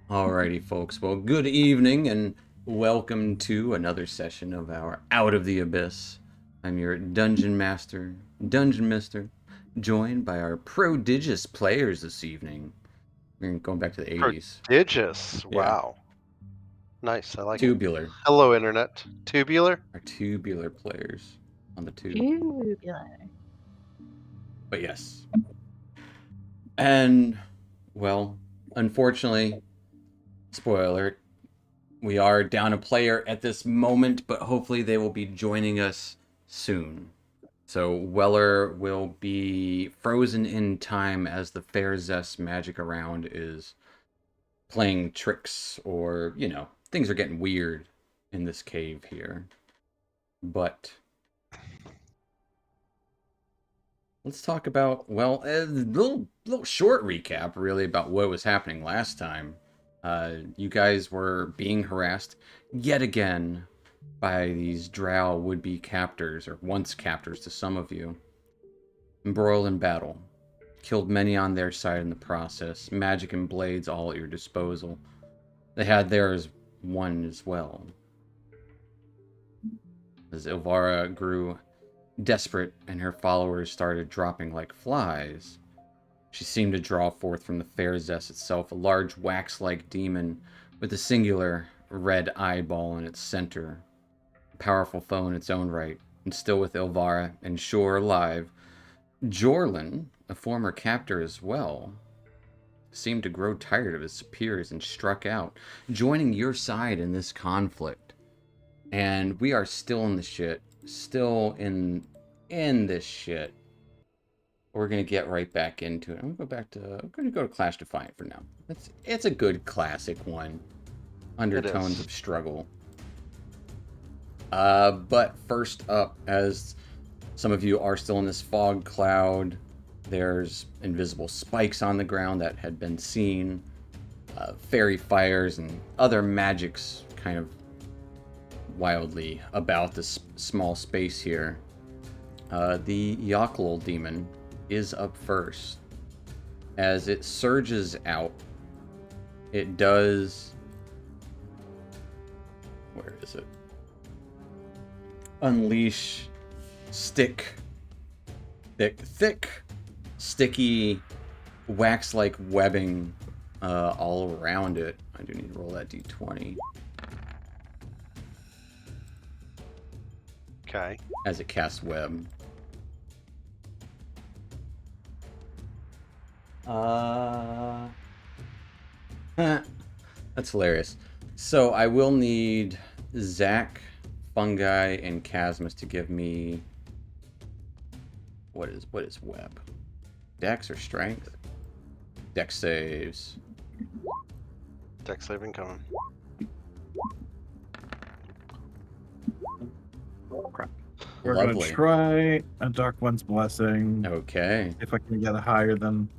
Alrighty, folks. Well, good evening and welcome to another session of our Out of the Abyss. I'm your Dungeon Master, Dungeon Mister, joined by our prodigious players this evening. We're going back to the 80s. Prodigious. Yeah, Wow. Nice. I like it. tubular. Hello, Internet. Tubular? Our tubular players on the tube. Tubular. But yes. And, well, unfortunately, spoiler alert, we are down a player at this moment, but hopefully they will be joining us soon. So Weller will be frozen in time as the Fair Zest magic around is playing tricks, or, things are getting weird in this cave here. But let's talk about, well, a little short recap, really, about what was happening last time. You guys were being harassed yet again by these drow would-be captors, or once captors to some of you. Embroiled in battle. Killed many on their side in the process. Magic and blades all at your disposal. They had theirs won as well. As Ilvara grew desperate and her followers started dropping like flies, she seemed to draw forth from the Fair Zest itself a large wax-like demon with a singular red eyeball in its center. A powerful foe in its own right, and still with Ilvara and Shore alive, Jorlin, a former captor as well, seemed to grow tired of his superiors and struck out, joining your side in this conflict. And we are still in the shit, still in this shit. We're gonna get right back into it. I'm gonna go to Clash Defiant for now. It's a good classic one. Undertones of struggle. But first up, as some of you are still in this fog cloud, there's invisible spikes on the ground that had been seen, fairy fires and other magics kind of wildly about this small space here. The Yoklol demon is up first. As it surges out, it does... Where is it? Unleash thick, sticky, wax-like webbing all around it. I do need to roll that d20. Okay. As it casts web. That's hilarious. So I will need Zach, Fungi, and Chasmus to give me... What is web? Dex or strength? Dex saves. Dex save incoming. Crap. We're going to try a Dark One's Blessing. Okay. If I can get a higher than...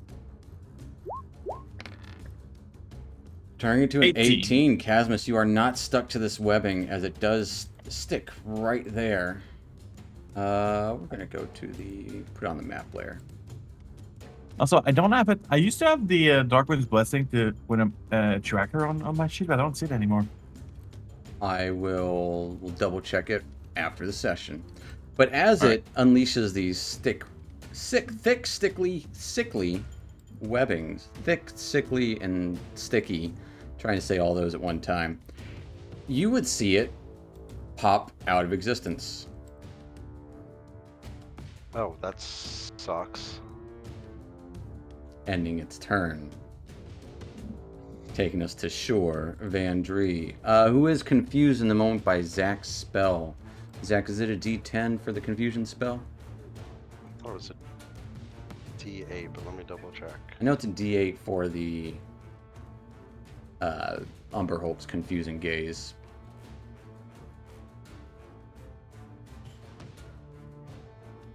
Turning into an 18. Chasmus, you are not stuck to this webbing, as it does stick right there. We're going to go to put on the map layer. Also, I don't have it. I used to have the Dark One's Blessing to win a tracker on my sheet, but I don't see it anymore. We'll double check it after the session. But as it unleashes these thick, sickly webbings, thick, sickly, and sticky, trying to say all those at one time, you would see it pop out of existence. Oh, that sucks. Ending its turn. Taking us to Shore, Vandree, who is confused in the moment by Zach's spell. Zach, is it a D10 for the confusion spell? Or was it D8? But let me double check. I know it's a D8 for the Umberholt's confusing gaze.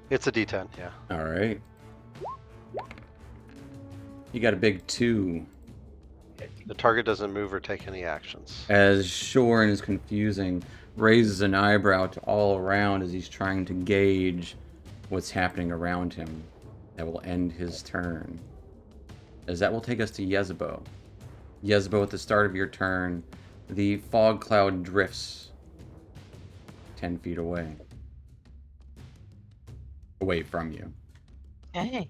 It's a D10, yeah. All right. You got a big 2. The target doesn't move or take any actions. As Shorin is confusing, raises an eyebrow to all around as he's trying to gauge what's happening around him. That will end his turn. As that will take us to Yezebo. Yezbo, at the start of your turn, the fog cloud drifts 10 feet away. Away from you. Okay.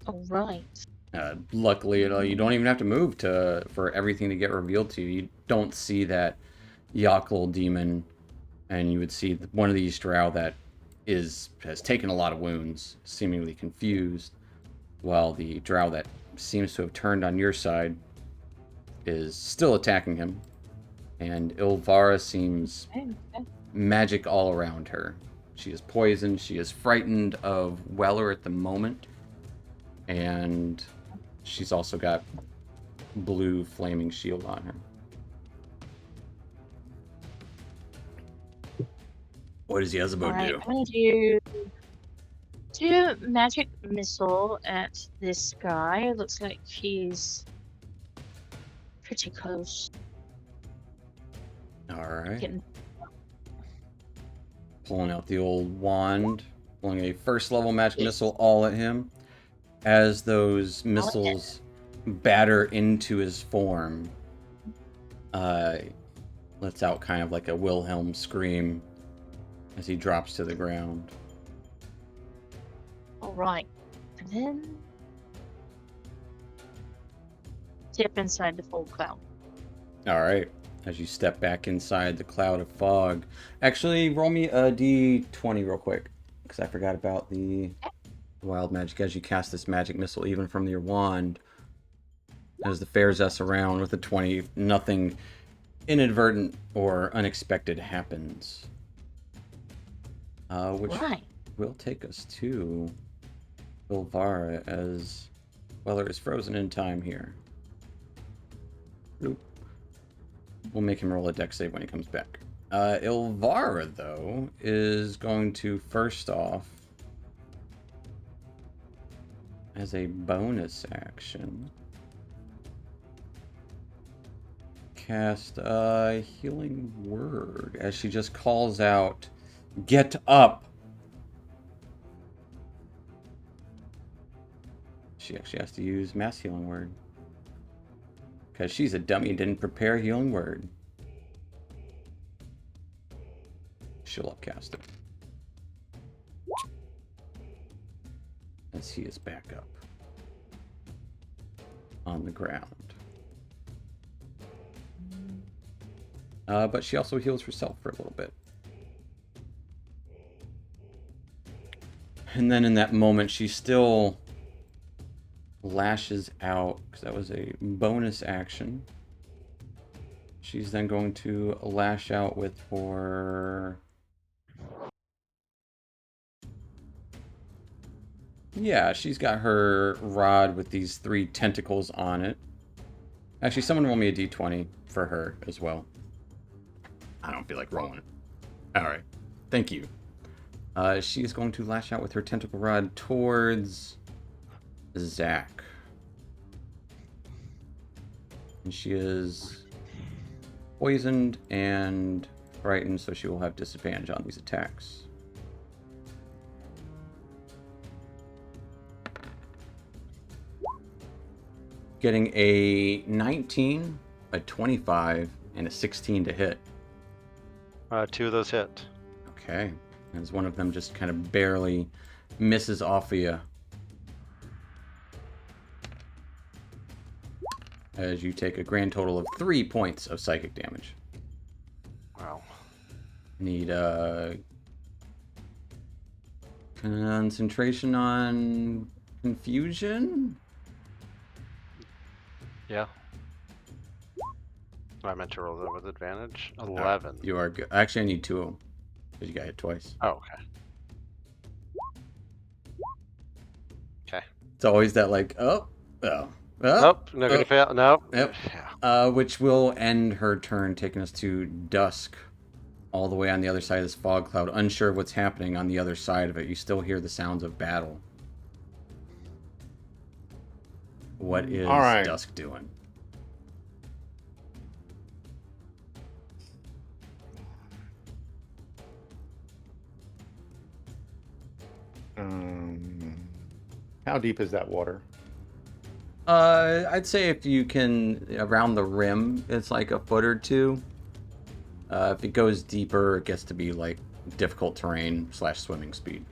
All right. Luckily, you don't even have to move for everything to get revealed to you. You don't see that Yakel demon, and you would see one of these drow that has taken a lot of wounds, seemingly confused, while the drow that seems to have turned on your side is still attacking him. And Ilvara seems Okay. magic all around her. She is poisoned. She is frightened of Weller at the moment. And she's also got blue flaming shield on her. What does Yezebo All right. do? I'm gonna do magic missile at this guy. Looks like he's pretty close. All right. Getting Pulling out the old wand, pulling a first level magic missile all at him. As those missiles batter into his form, lets out kind of like a Wilhelm scream as he drops to the ground. all right. And then dip inside the full cloud. All right. As you step back inside the cloud of fog. Actually, roll me a d20 real quick, because I forgot about the wild magic. As you cast this magic missile, even from your wand, as the fares us around with a 20, nothing inadvertent or unexpected happens. Which Right. will take us to Ilvara, as Weller is frozen in time here. Bloop. We'll make him roll a dex save when he comes back. Ilvara, though, is going to first off, as a bonus action, cast a healing word as she just calls out, "Get up!" She actually has to use mass healing word, because she's a dummy and didn't prepare a healing word. She'll upcast it. As he is back up on the ground. But she also heals herself for a little bit. And then in that moment, she still lashes out, because that was a bonus action. She's then going to lash out with her... Yeah, she's got her rod with these 3 tentacles on it. Actually, someone roll me a d20 for her as well. I don't feel like rolling it. Alright, thank you. She is going to lash out with her tentacle rod towards Zach. And she is poisoned and frightened, so she will have disadvantage on these attacks. Getting a 19, a 25, and a 16 to hit. 2 of those hit. Okay. As one of them just kind of barely misses off of you. As you take a grand total of 3 points of psychic damage. Wow. Need concentration on confusion? Yeah. I meant to roll that with advantage. 11. You are good. Actually, I need 2 of them, because you got hit twice. Oh, okay. Okay. It's always that, like, oh. Nope, not gonna fail. Nope. Yep. Yeah. Which will end her turn, taking us to dusk, all the way on the other side of this fog cloud. Unsure of what's happening on the other side of it. You still hear the sounds of battle. What is All right. dusk doing? How deep is that water? I'd say if you can around the rim, it's like a foot or two. If it goes deeper, it gets to be like difficult terrain / swimming speed.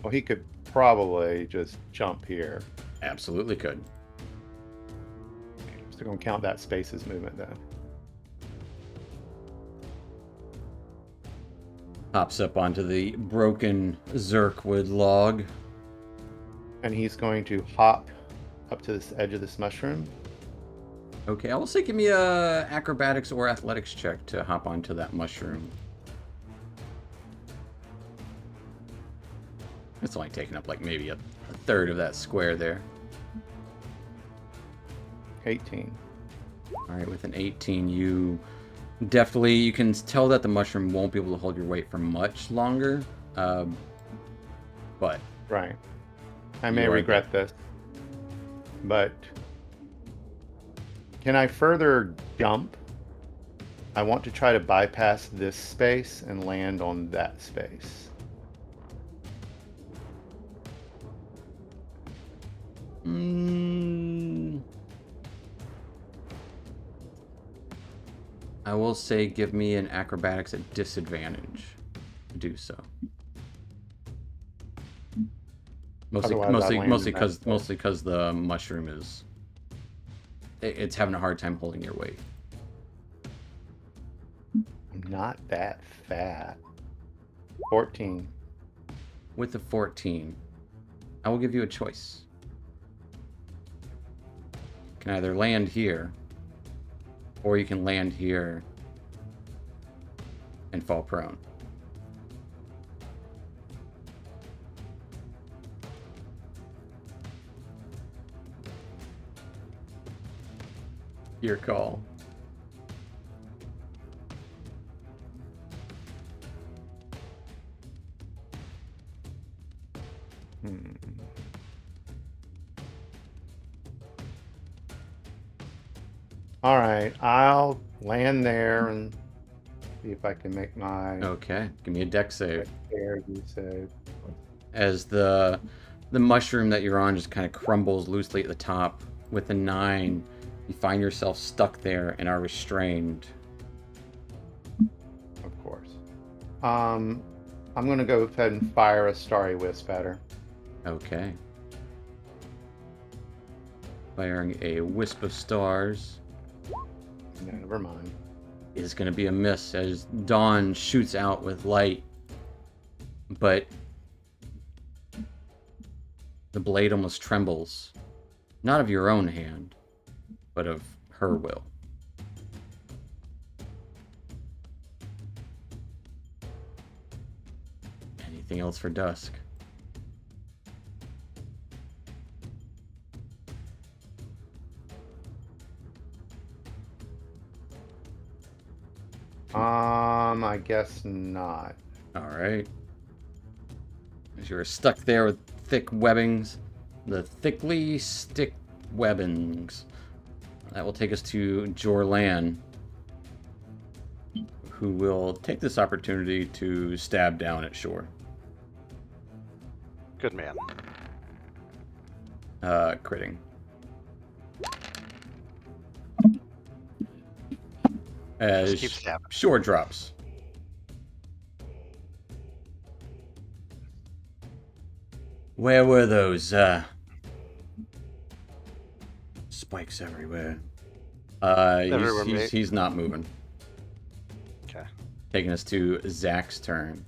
Well, he could probably just jump here. Absolutely could. Still gonna count that space as movement though. Hops up onto the broken Zerkwood log. And he's going to hop up to this edge of this mushroom. Okay, I will say give me a acrobatics or athletics check to hop onto that mushroom. It's only taking up like maybe a third of that square there. 18. All right, with an 18, you can tell that the mushroom won't be able to hold your weight for much longer. But Right. I may You are regret this. But can I further jump? I want to try to bypass this space and land on that space. I will say give me an acrobatics at disadvantage to do so. Mostly Otherwise, I land in that because the mushroom is it's having a hard time holding your weight. I'm not that fat. 14. With the 14, I will give you a choice. You can either land here, or you can land here and fall prone. Your call. All right, I'll land there and see if I can make my Okay, give me a dex save. dexterity save. As the mushroom that you're on just kind of crumbles loosely at the top. With a 9, you find yourself stuck there and are restrained. Of course. I'm gonna go ahead and fire a starry wisp at her. Okay. Firing a wisp of stars Never mind. is going to be a miss as dawn shoots out with light, but the blade almost trembles, not of your own hand, but of her will. Anything else for Dusk? I guess not. All right. As you're stuck there with thick webbings, the thickly stick webbings. That will take us to Jorlan, who will take this opportunity to stab down at Shore. Good man. Critting. As Just keep stabbing. Shore drops. Where were those, spikes everywhere? Everywhere, mate. He's not moving. Okay. Taking us to Zach's turn.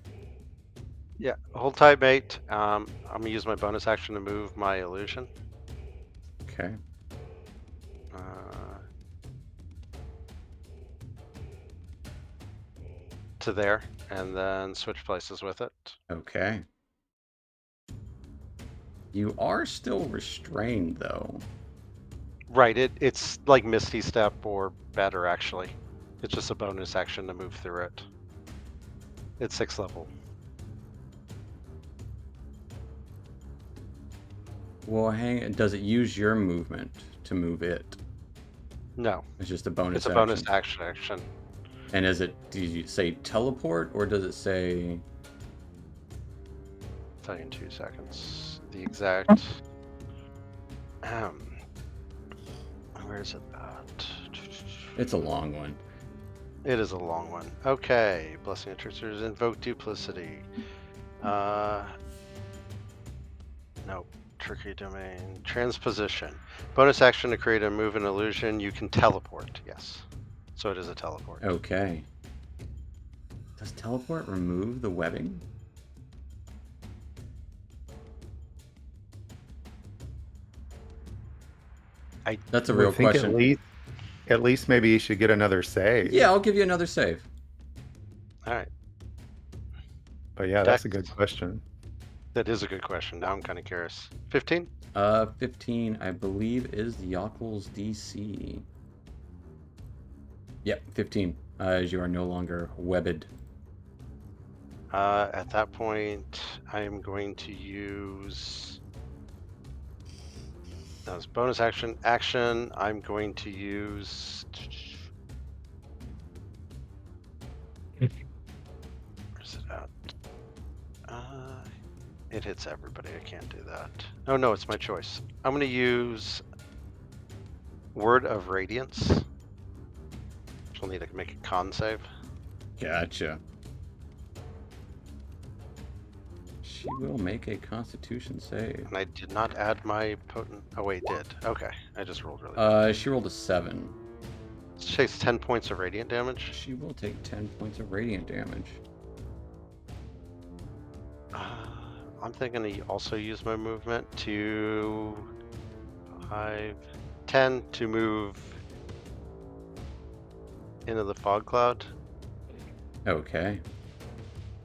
Yeah, hold tight, mate. I'm gonna use my bonus action to move my illusion. Okay. To there, and then switch places with it. Okay. You are still restrained, though. Right, it's like Misty Step or better, actually. It's just a bonus action to move through it. It's 6th level. Well, does it use your movement to move it? No, It's just a bonus it's a action. bonus action. And is it, do you say teleport, or does it say... I'll tell you in 2 seconds. The exact... Where's it at? It's a long one. It is a long one. Okay. Blessing of Tricksters. Invoke Duplicity. Nope. Tricky Domain. Transposition. Bonus action to create a move and illusion. You can teleport. Yes. So it is a teleport. Okay. Does teleport remove the webbing? That's a I real think question. At least maybe you should get another save. Yeah, I'll give you another save. All right. But yeah, that's a good question. That is a good question. Now I'm kind of curious. 15? 15, I believe, is the Yockel's DC. Yep, 15. As you are no longer webbed. At that point, I am going to use. That was bonus action. Action. I'm going to use. Where's it at? It hits everybody. I can't do that. Oh no, it's my choice. I'm going to use Word of Radiance. She'll need to make a con save. Gotcha. She will make a Constitution save. And I did not add my potent. Oh wait, did. Okay, I just rolled really good. She rolled a 7. She takes 10 points of radiant damage. She will take 10 points of radiant damage. I'm thinking to also use my movement to 10 to move into the fog cloud. Okay.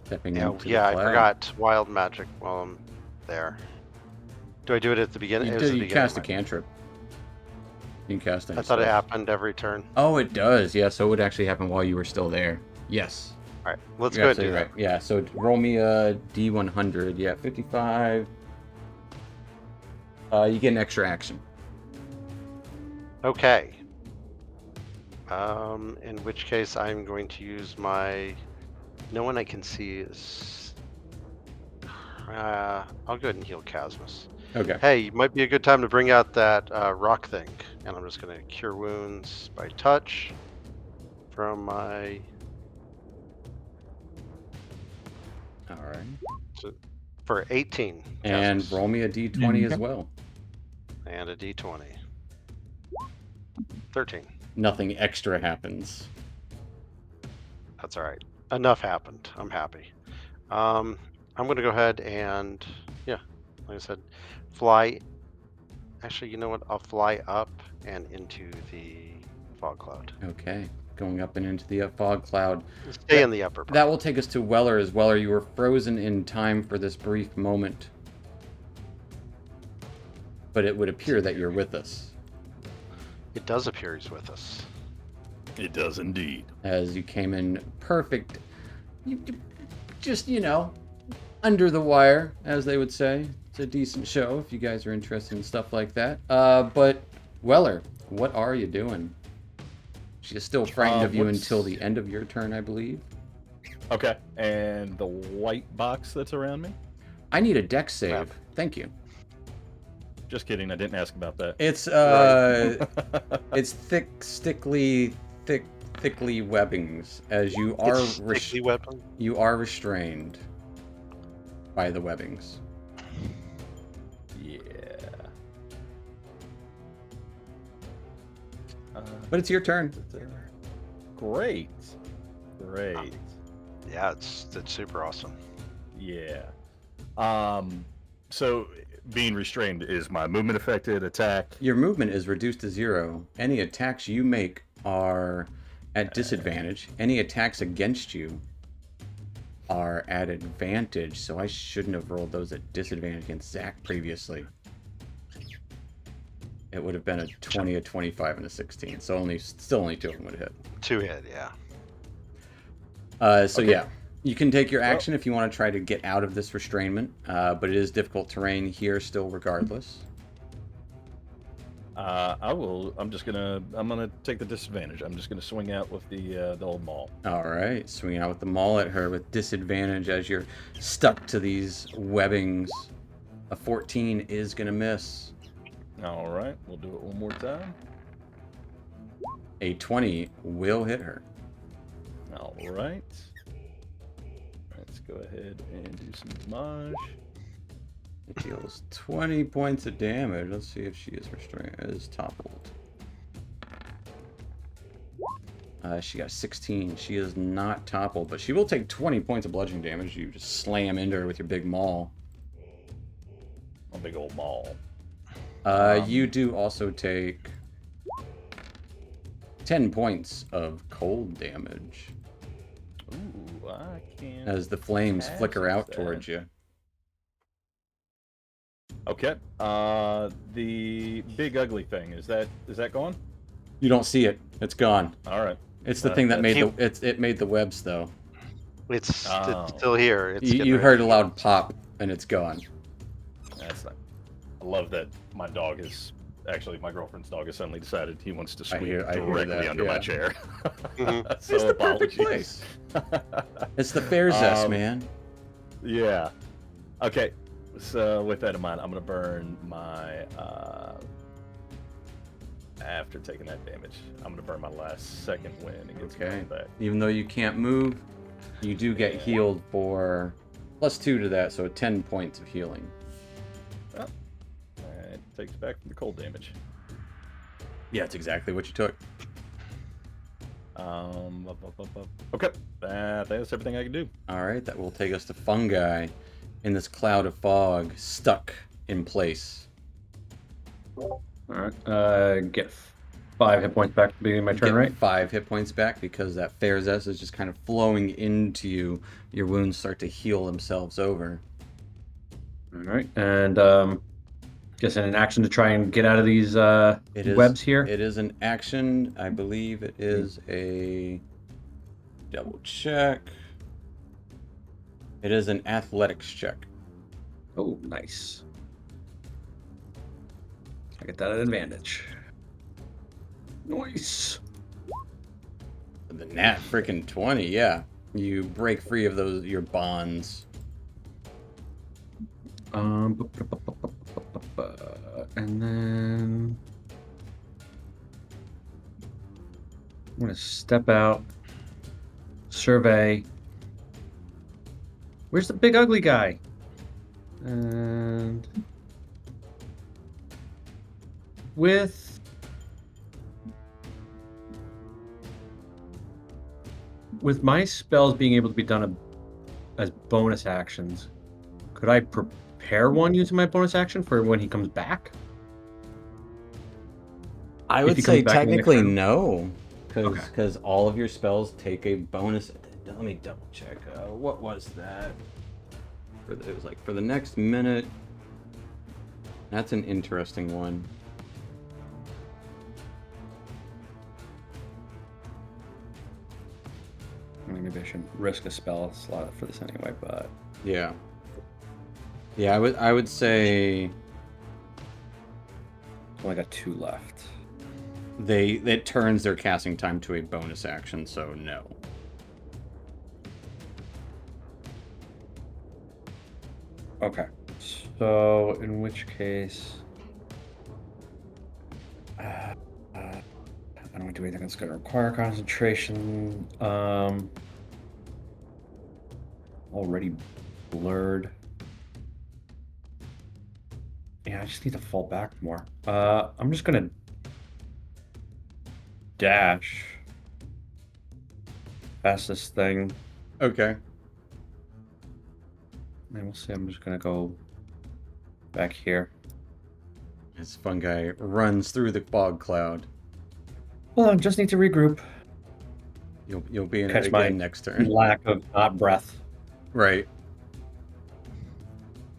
Stepping Yeah, into yeah, the I cloud. forgot wild magic while I'm there. Do I do it at the beginning? You, It was the you beginning cast a of my- cantrip. You can cast any I thought it spells. happened every turn. Oh, it does. Yeah, so it would actually happen while you were still there. Yes. All right, let's You're go ahead and do absolutely that. right. Yeah, so roll me a D100. Yeah, 55. You get an extra action. Okay. In which case I'm going to use my. No one I can see is. I'll go ahead and heal Casmus. Okay. Hey, it might be a good time to bring out that rock thing, and I'm just gonna cure wounds by touch from my All right. for 18. And Casmus. roll me a D20 as Okay. well. And a D20. 13. Nothing extra happens. That's all right. Enough happened. I'm happy. I'm gonna go ahead and like I said, fly. Actually, you know what? I'll fly up and into the fog cloud. Okay. Going up and into the fog cloud. Stay in the upper part. That will take us to Weller as Weller. You were frozen in time for this brief moment. But it would appear that you're with us. It does appear he's with us. It does indeed. As you came in perfect, just, under the wire, as they would say. It's a decent show if you guys are interested in stuff like that. But, Weller, what are you doing? She is still frightened of you what's- until the end of your turn, I believe. Okay. And the white box that's around me? I need a dex save. Crap. Thank you. Just kidding. I didn't ask about that. It's it's thickly webbings, as you are It's sticky weapon. you are restrained by the webbings. Yeah. But it's your turn. Great. Great. Yeah, it's super awesome. Yeah. So being restrained, is my movement affected? Attack? Your movement is reduced to 0. Any attacks you make are at disadvantage. Any attacks against you are at advantage, so I shouldn't have rolled those at disadvantage against Zach previously. It would have been a 20, a 25, and a 16, so still only 2 of them would hit. 2 hit, yeah. So Okay. yeah, you can take your action if you want to try to get out of this restrainment, but it is difficult terrain here still regardless. I will. I'm gonna take the disadvantage. I'm just gonna swing out with the old maul. All right, swinging out with the maul at her with disadvantage as you're stuck to these webbings. A 14 is going to miss. All right. We'll do it one more time. A 20 will hit her. All right. Let's go ahead and do some damage. It deals 20 points of damage. Let's see if she is restrained. Is toppled. She got 16. She is not toppled, but she will take 20 points of bludgeoning damage. You just slam into her with your big maul. A big old maul. You do also take 10 points of cold damage Ooh, I can. as the flames flicker access out that. towards you. Okay. The big ugly thing is that gone? You don't see it. It's gone. All right. It's the thing that made that's- the it made the webs though. It's Oh. still here. It's You getting ready heard to a go. loud pop and it's gone. That's not. I love that my dog is actually my girlfriend's dog has suddenly decided he wants to squeak hear directly that, under my yeah. chair. Mhm. So It's the perfect apologies. It's the fair zest, Um, man. Yeah. Okay. So with that in mind, I'm gonna burn my after taking that damage, I'm gonna burn my last second win against Okay. back. Even though you can't move, you do get Yeah. healed for +2 to that, so 10 points of healing. It takes back the cold damage. Yeah, it's exactly what you took. Okay. That's everything I can do. All right, that will take us to fungi in this cloud of fog, stuck in place. All right. Get 5 hit points back at the beginning of my turn, Get right? 5 hit points back because that fair zest is just kind of flowing into you. Your wounds start to heal themselves over. All right. And guess an action to try and get out of these It is- webs here. It is an action. I believe it is a double check. It is an athletics check. Oh, nice. I get that at advantage. Nice. The nat freaking 20, yeah. You break free of those your bonds. And then I'm gonna step out, survey. Where's the big ugly guy? And with my spells being able to be done as bonus actions, could I prepare one using my bonus action for when he comes back? I If would he say comes back in the next technically round? no, Okay. because all of your spells take a bonus. Let me double check. What was that? It was like for the next minute. That's an interesting one. Maybe I should risk a spell slot for this anyway, but Yeah. Yeah, I would say only got 2 left. it turns their casting time to a bonus action, so no. Okay. So in which case, I don't want to do anything that's going to require concentration. Already blurred. Yeah, I just need to fall back more. I'm just gonna dash past this thing. Okay. And we'll see. I'm just gonna go back here. As fungi runs through the fog cloud. Well, I just need to regroup. You'll be in it Catch again my next turn. Lack of not breath. Right.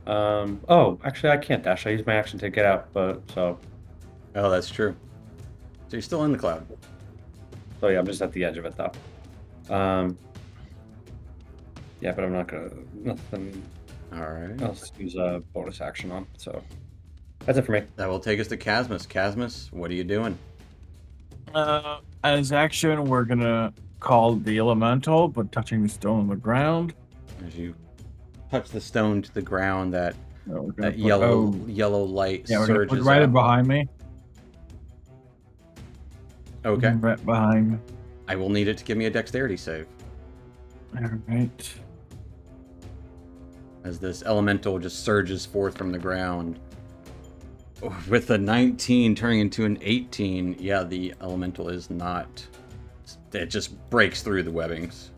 Oh, actually, I can't dash. I use my action to get out, but so Oh, that's true. So you're still in the cloud. yeah, I'm just at the edge of it though. Yeah, but I'm not gonna nothing All right. else to use a bonus action on. So that's it for me. That will take us to Casmus. Casmus, what are you doing? As action, we're gonna call the elemental, but touching the stone on the ground. As you touch the stone to the ground, that We're gonna put- yellow light yeah, we're gonna put surges right out. behind me. Okay. Right behind. I will need it to give me a dexterity save. All right. As this elemental just surges forth from the ground. With a 19 turning into an 18, yeah, the elemental is not... It just breaks through the webbings.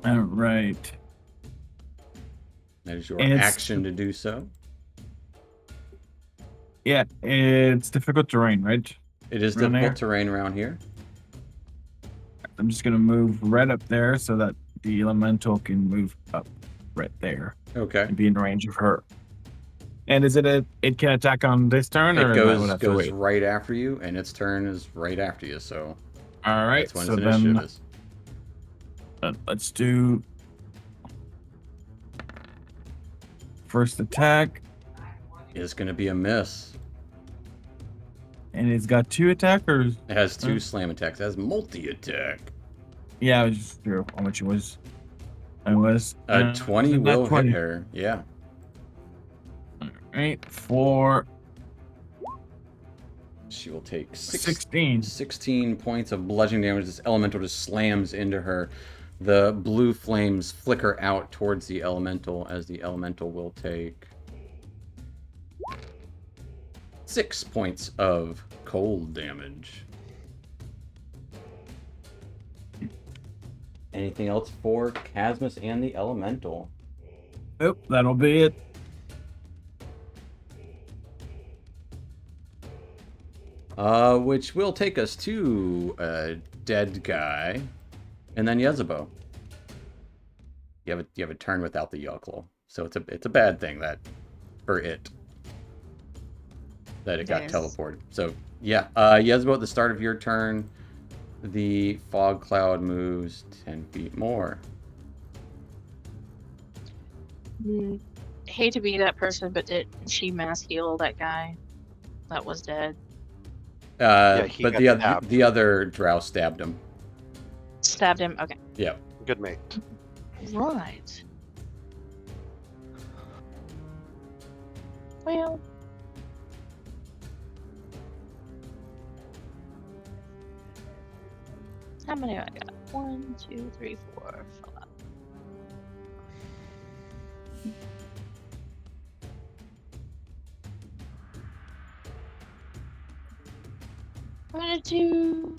All right. That is your And it's- action to do so. Yeah, it's difficult terrain, right? It is Around difficult there? terrain around here. I'm just gonna move right up there so that the elemental can move up right there Okay. and be in range of her. And is it it can attack on this turn, or It that would goes have to wait? right after you, and its turn is right after you, so All right, that's when so its initiative then is. let's do first attack, It's going to be a miss. and it's got 2 attackers. It has 2 Hmm. slam attacks. It has multi-attack. Yeah, I was just sure how much it was. I was A 20 not will 20. hit her. Yeah. All right, for She will take 16. 16 points of bludgeoning damage. This elemental just slams into her. The blue flames flicker out towards the elemental, as the elemental will take 6 points of cold damage. Anything else for Casmus and the elemental? Nope, that'll be it. Which will take us to a dead guy, and then Yezebo. You have a turn without the Yoclo, so it's a bad thing that for it that it got Yes. teleported. So yeah, Yezebo, at the start of your turn, the fog cloud moves 10 feet more. Hate to be that person, but did she mass heal that guy that was dead? He But got the stabbed. the other drow stabbed him. Stabbed him. Okay. Yeah. Good mate. Right. Well. How many I got? 1, 2, 3, 4, 5. I'm gonna do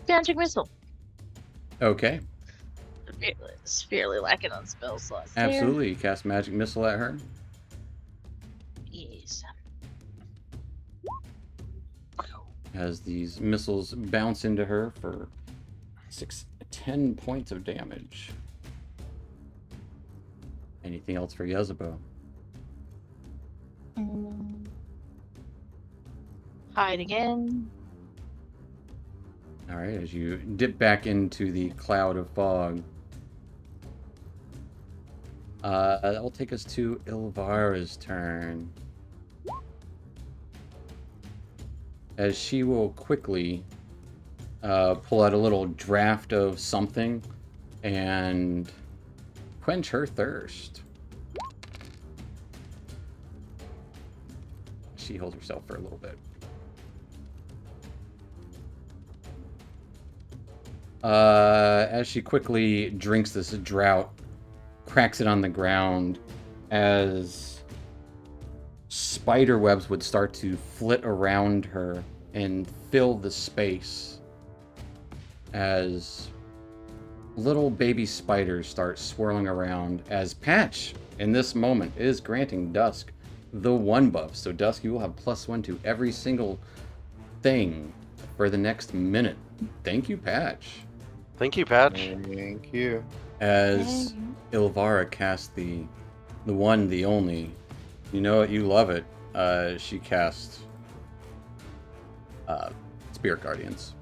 magic missile. Okay. Severely lacking on spell slots. there. Absolutely. You cast magic missile at her. Yes. As these missiles bounce into her for 10 points of damage. Anything else for Yezebo? Hide again. All right, as you dip back into the cloud of fog, that will take us to Ilvara's turn. As she will quickly pull out a little draft of something and quench her thirst. She holds herself for a little bit. As she quickly drinks this drought, cracks it on the ground, as spider webs would start to flit around her and fill the space, as little baby spiders start swirling around, as Patch in this moment is granting Dusk the 1 buff. So Dusk, you will have +1 to every single thing for the next minute. Thank you, Patch. Thank you, Patch. Thank you. As Ilvara casts the one, the only, you know it, you love it. She casts Spirit Guardians.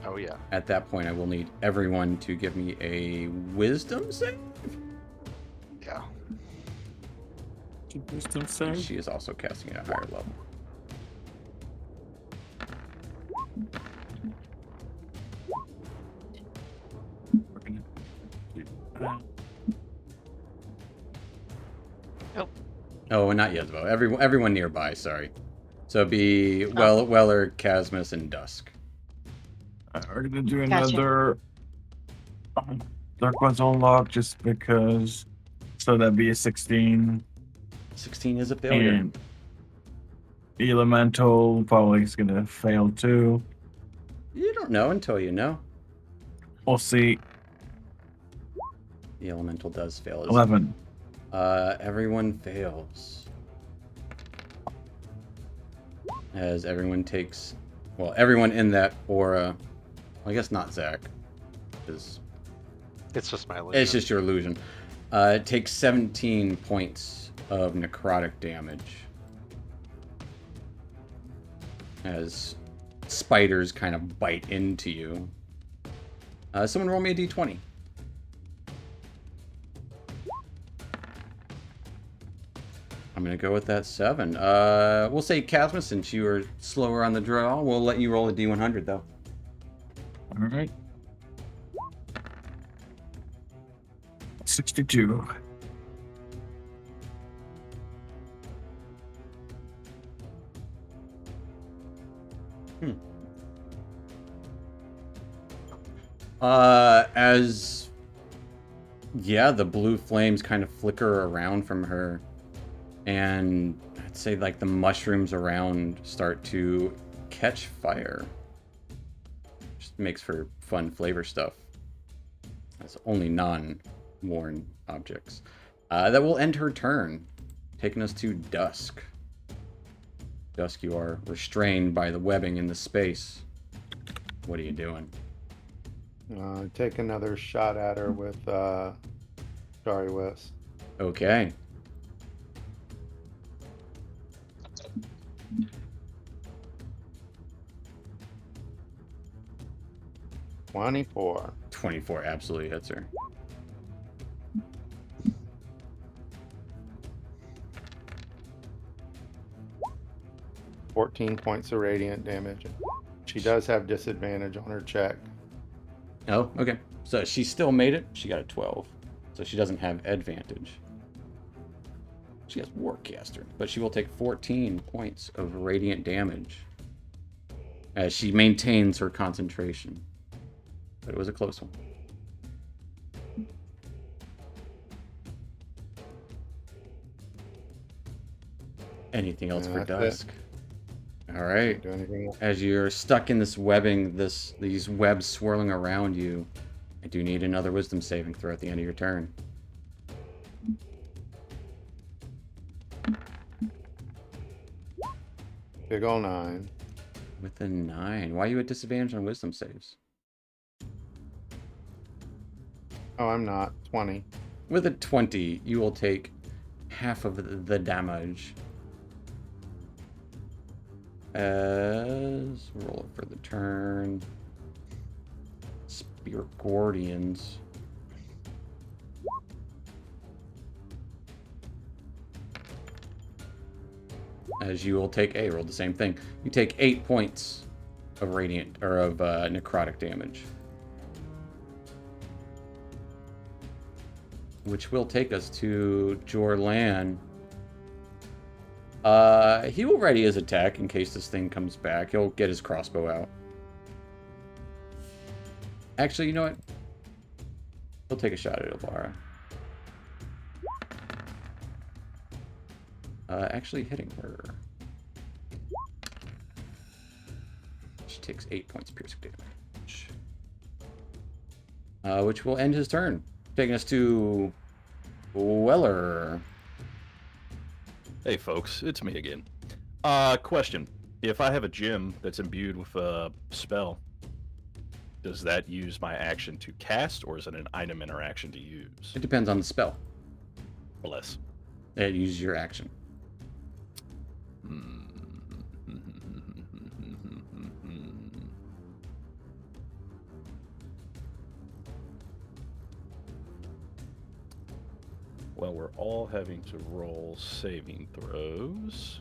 Oh yeah. At that point, I will need everyone to give me a Wisdom save. Yeah. Wisdom save. She is also casting at a higher level. We're gonna do Oh, not Yezbo. Everyone nearby. Sorry. So it'd be Weller, Casmus, and Dusk. We're gonna do Gotcha. another Dark One's Unlocked just because. So that'd be a 16. 16 is a failure. And Elemental probably is gonna fail too. You don't know until you know. We'll see. The elemental does fail. 11. Everyone fails. As everyone takes, well, everyone in that aura. I guess not Zach, because It's just my illusion. it's just your illusion. Takes 17 points of necrotic damage as spiders kind of bite into you. Someone roll me a d20. I'm gonna go with that 7. We'll say Casmus, since you are slower on the draw. We'll let you roll a d100 though. All right. 62. As yeah, the blue flames kind of flicker around from her, and I'd say like the mushrooms around start to catch fire. Just makes for fun flavor stuff. That's only non-worn objects. That will end her turn, taking us to Dusk. Dusk, you are restrained by the webbing in the space. What are you doing? Take another shot at her with Starry West. Okay. $24. 24 absolutely hits her. $14 points of radiant damage. She does have disadvantage on her check. Oh, okay. So she still made it. She got a 12. So she doesn't have advantage. She has Warcaster, but she will take 14 points of radiant damage as she maintains her concentration. But it was a close one. Anything else for That's it. Dusk? All right. Can't do anything else. As you're stuck in this webbing, these webs swirling around you, I do need another wisdom saving throw at the end of your turn. Big ol' 9. With a 9. Why are you at disadvantage on wisdom saves? Oh, I'm not. 20. With a 20, you will take half of the damage. As roll it for the turn. Spear Guardians. As you will take roll the same thing. You take 8 points of radiant or of necrotic damage, which will take us to Jorlan. He will ready his attack in case this thing comes back. He'll get his crossbow out. Actually, you know what? He'll take a shot at Ibarra. Actually hitting her. She takes 8 points of piercing damage. Which will end his turn. Taking us to Weller. Hey folks, it's me again. Question. If I have a gem that's imbued with a spell, does that use my action to cast, or is it an item interaction to use? It depends on the spell. Or less. It uses your action. Well, we're all having to roll saving throws.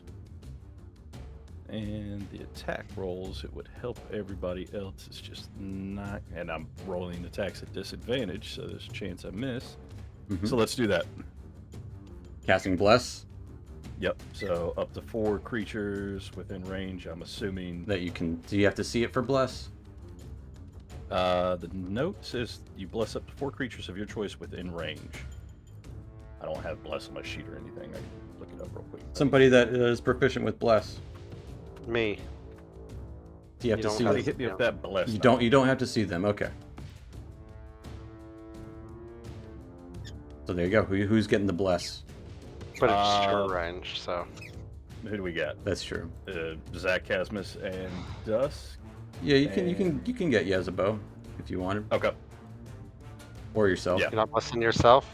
And the attack rolls, it would help everybody else. It's just not. And I'm rolling attacks at disadvantage, so there's a chance I miss. Mhm. So let's do that. Casting Bless Yep. So up to 4 creatures within range. I'm assuming that you can. Do you have to see it for Bless? the note says you bless up to 4 creatures of your choice within range. I don't have bless on my sheet or anything. I can look it up real quick. Somebody that is proficient with Bless. Me. Do you have You to don't see How have do you them? hit me with that bless? You now? don't. You don't have to see them. Okay. So there you go. Who's getting the Bless? But it's short range, so. Who do we got? That's true. Zach Casmus and Dusk. Yeah, you can get Yezebo if you wanted, Okay. or yourself. Yeah. You're not blessing yourself?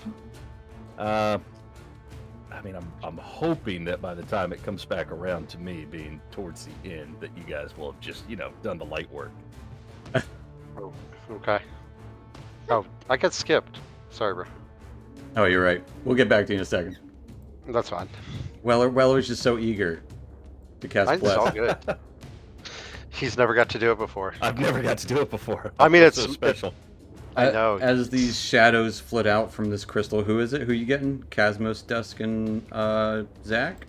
I mean, I'm hoping that by the time it comes back around to me being towards the end, that you guys will have just, done the light work. Oh, okay. Oh, I got skipped. Sorry, bro. Oh, you're right. We'll get back to you in a second. That's fine. Weller's just so eager to cast It's all Bless. good. He's never got to do it before. I've never got to do it before. I mean, It's it's so special. I know. As these shadows flit out from this crystal, who is it? Who you getting? Casmos, Dusk, and Zach?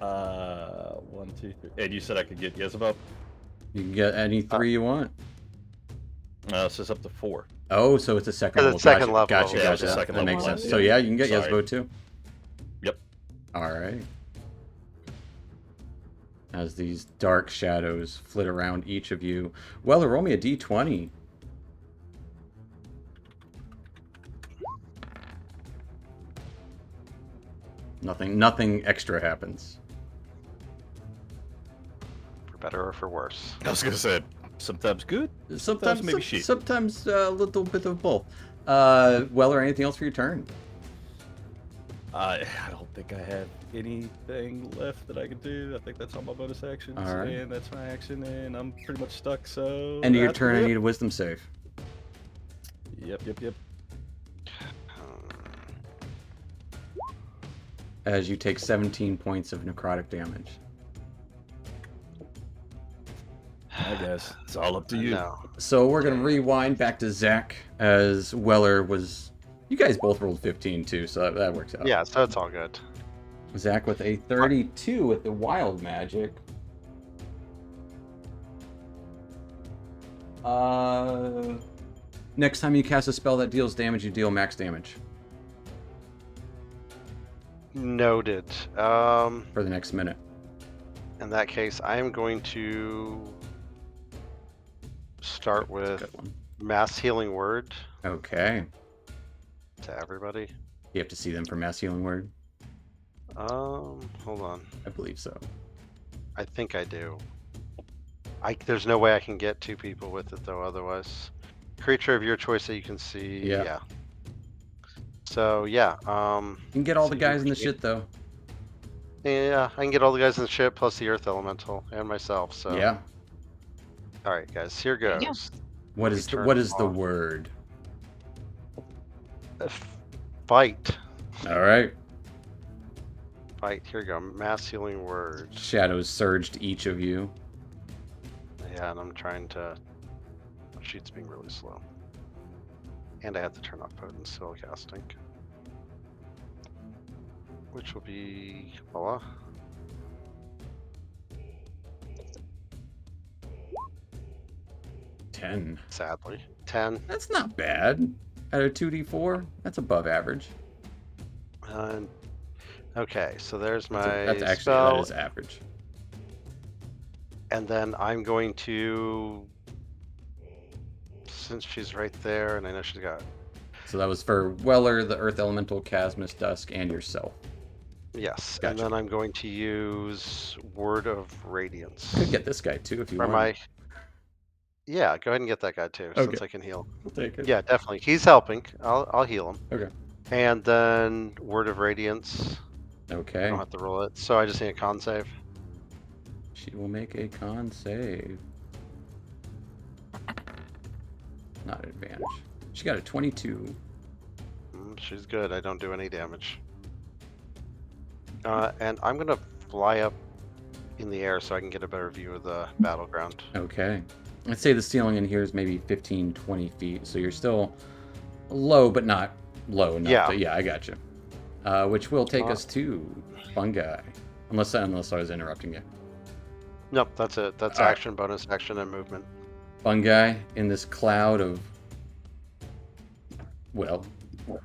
1, 2, 3. And you said I could get Yezebel? You can get any 3 you want. It says up to 4. Oh, so it's a second It's level. a second level. Gotcha. Yeah, it's a Gotcha. second That level makes one, sense. yeah. So yeah, you can get Sorry. Yezebo too. Yep. All right. As these dark shadows flit around each of you. Weller, roll me a d20. Nothing extra happens. For better or for worse. I was going to say, sometimes good. Sometimes maybe shit. Sometimes a little bit of both. Weller, anything else for your turn? I don't think I have anything left that I can do. I think that's all my bonus actions, All right. and that's my action, and I'm pretty much stuck, so... End of your that's turn, I it. need a wisdom save. Yep. As you take 17 points of necrotic damage. I guess. It's all up to you. No. So we're gonna rewind back to Zach as Weller was. You guys both rolled 15 too, so that works out. Yeah, so it's all good. Zach with a 32 with the wild magic. Next time you cast a spell that deals damage, you deal max damage Noted. for the next minute. In that case, I am going to start with Good one. mass healing word Okay. to everybody. You have to see them for mass healing word. Hold on. I believe so. I think I do. There's no way I can get 2 people with it though. Otherwise, creature of your choice that you can see. Yeah. So yeah. You can get all the See guys in the who- shit though. Yeah, I can get all the guys in the ship plus the Earth Elemental and myself. So Yeah. All right, guys. Here goes. Yeah. What me is turn what it is the on. word? Fight. All right. Fight. Here we go. Mass healing word. Shadows surged each of you. Yeah, and I'm trying to. My sheet's being really slow. And I have to turn off potent spell casting. Which will be. Voila. Ten. Sadly. 10. That's not bad. At a 2d4, that's above average. Okay, so there's my That's actually spell. that is average. And then I'm going to. Since she's right there, and I know she's got. So that was for Weller, the Earth Elemental, Casmus, Dusk, and yourself. Yes, Gotcha. and then I'm going to use Word of Radiance. Could get this guy too if you For want. my. Yeah, go ahead and get that guy too, since Okay. I can heal. We'll take it. Yeah, definitely. He's helping. I'll heal him. Okay. And then Word of Radiance. I Okay. don't have to roll it, so I just need a con save. She will make a con save. Not an advantage. She got a 22. She's good. I don't do any damage. And I'm gonna fly up in the air so I can get a better view of the battleground. Okay. I'd say the ceiling in here is maybe 15, 20 feet, so you're still low, but not low enough. Yeah. Yeah, I got you. Which will take Uh, us to Fungi. Unless I was interrupting you. Nope, that's it. That's All right. action, bonus action, and movement. Fungi in this cloud of, well,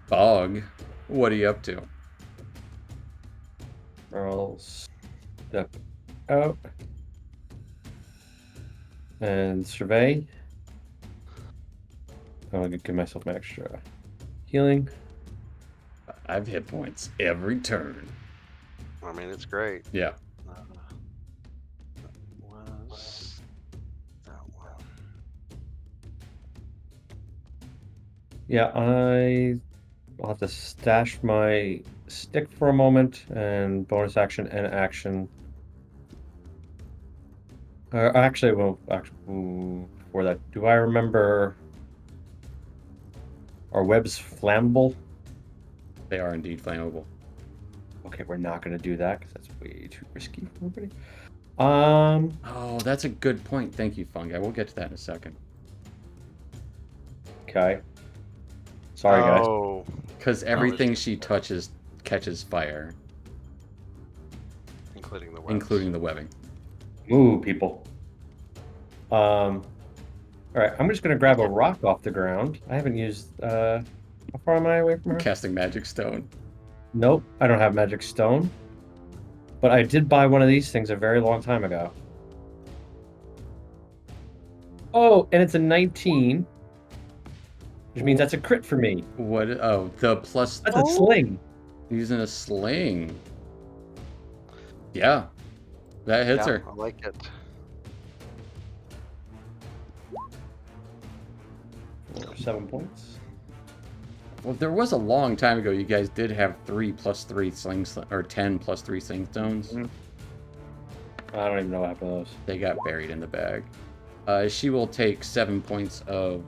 fog. What are you up to? I'll step out and survey. I'll give myself an extra healing. 5 hit points every turn. I mean, it's great. Yeah. Was that one? Yeah, I'll have to stash my stick for a moment and bonus action and action. Actually, well, before that, do I remember? Are webs flammable? They are indeed flammable. Okay, we're not going to do that because that's way too risky for everybody. Oh, that's a good point. Thank you, Fungi. We'll get to that in a second. Okay. Sorry, guys. Oh, Because everything she touches catches fire, including the webs. including the webbing. Move, people. All right, I'm just going to grab a rock off the ground. I haven't used. How far am I away from her? Casting Magic Stone. Nope, I don't have magic stone. But I did buy one of these things a very long time ago. Oh, and it's a 19. Which means that's a crit for me. What? Oh, the plus. That's a sling. Using a sling. Yeah. That hits Yeah, her. I like it. For 7 points. Well, there was a long time ago you guys did have 3 plus 3 slings, or 10 plus 3 sling stones. I don't even know what happened to those. They got buried in the bag. She will take 7 points of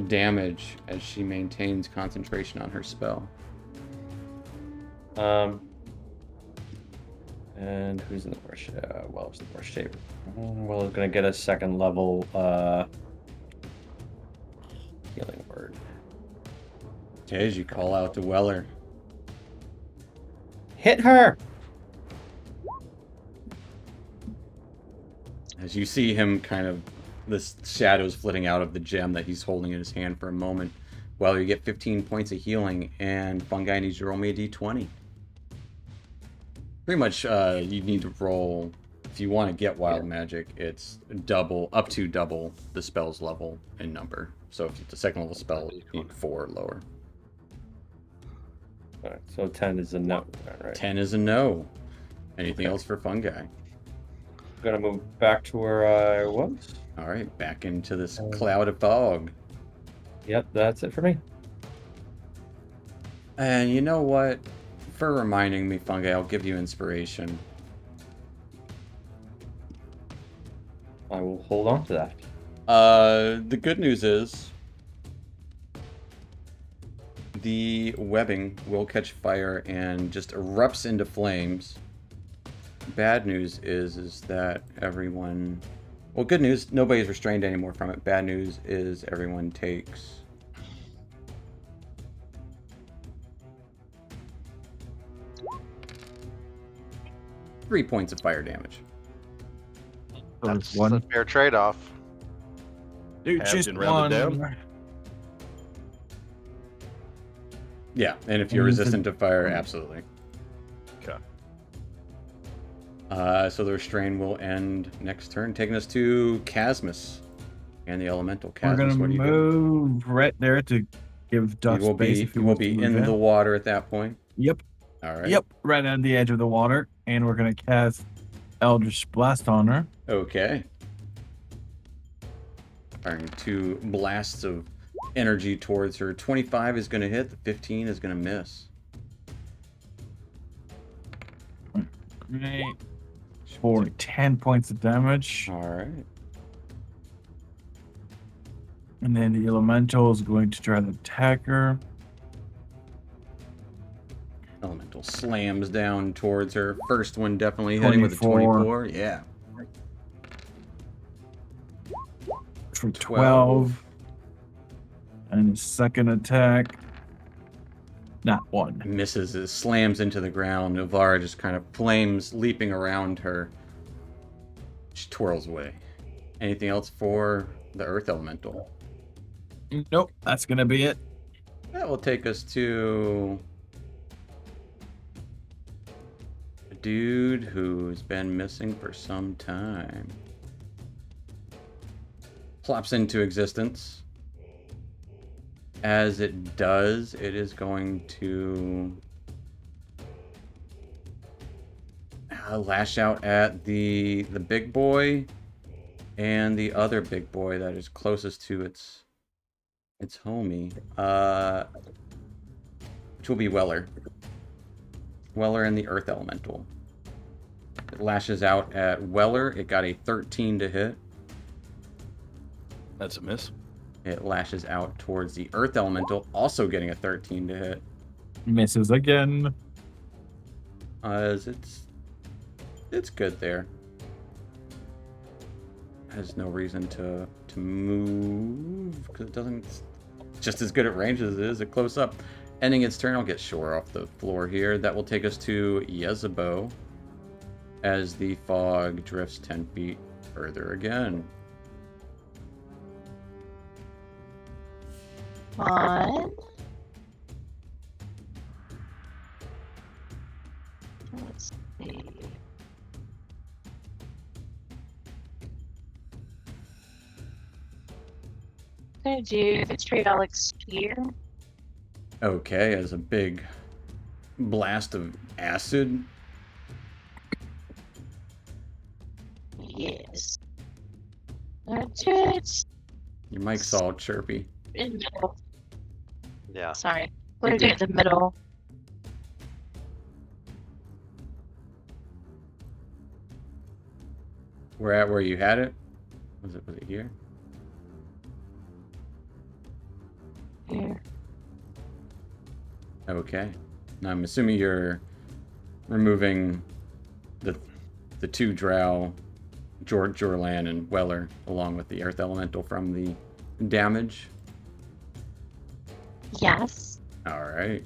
damage as she maintains concentration on her spell. And who's in the worst shape? Well's in the worst shape. Well, gonna get a second level healing word. Okay, as you call out to Weller. Hit her! As you see him kind of, the shadows flitting out of the gem that he's holding in his hand for a moment. Weller, you get 15 points of healing, and Fungi needs you to roll me a d20. Pretty much, you need to roll, if you want to get wild magic, it's up to double the spell's level in number. So if it's a second level spell, you need 4 or lower. Alright, so 10 is a no. Alright. 10 is a no. Anything else for Fungi? Gonna move back to where I was. All right, back into this cloud of fog. Yep, that's it for me. And you know what? For reminding me, Fungi, I'll give you inspiration. I will hold on to that. The good news is the webbing will catch fire and just erupts into flames. Bad news is that everyone... Well, good news, nobody's restrained anymore from it. Bad news is everyone takes... Three points of fire damage. That's a one. fair trade-off. Dude, Halved just and rounded one. down. Yeah, and if you're And is it- resistant to fire, absolutely. Okay. So the restrain will end next turn, taking us to Chasmus and the elemental. We're Chasmus, gonna what do you do? move right there to give Duck You will space be, if he you will wants to be move in the water at that point. Yep. All right. Yep. Right on the edge of the water, and we're gonna cast Eldritch Blast on her. Okay. Firing 2 blasts of energy towards her. 25 is going to hit. The 15 is going to miss. Great. For 10 points of damage, All right. and then the elemental is going to try to attack her. Elemental slams down towards her. First one definitely hitting with a 24. 24. Yeah. For 12. 12. And his second attack. Not one. Misses, it slams into the ground. Novara just kind of flames leaping around her. She twirls away. Anything else for the Earth Elemental? Nope, that's gonna be it. That will take us to a dude who's been missing for some time. Plops into existence. As it does, it is going to lash out at the big boy and the other big boy that is closest to its homie, which will be Weller. Weller and the Earth Elemental. It lashes out at Weller. It got a 13 to hit. That's a miss. It lashes out towards the Earth Elemental, also getting a 13 to hit. Misses again. As it's good there. Has no reason to move because it doesn't. It's just as good at range as it is at close up. Ending its turn, I'll get Shore off the floor here. That will take us to Yezebo as the fog drifts 10 feet further again. One. Let's see. Gonna do Vitriolic Spear. Okay, as a big blast of acid. Yes. Let's do it. Your mic's all chirpy. In the middle. Yeah. Sorry. We're gonna do it in the middle. We're at where you had it. Was it here? Here. Okay. Now I'm assuming you're removing the two drow, Jorlan and Weller, along with the Earth Elemental from the damage. Yes. All right.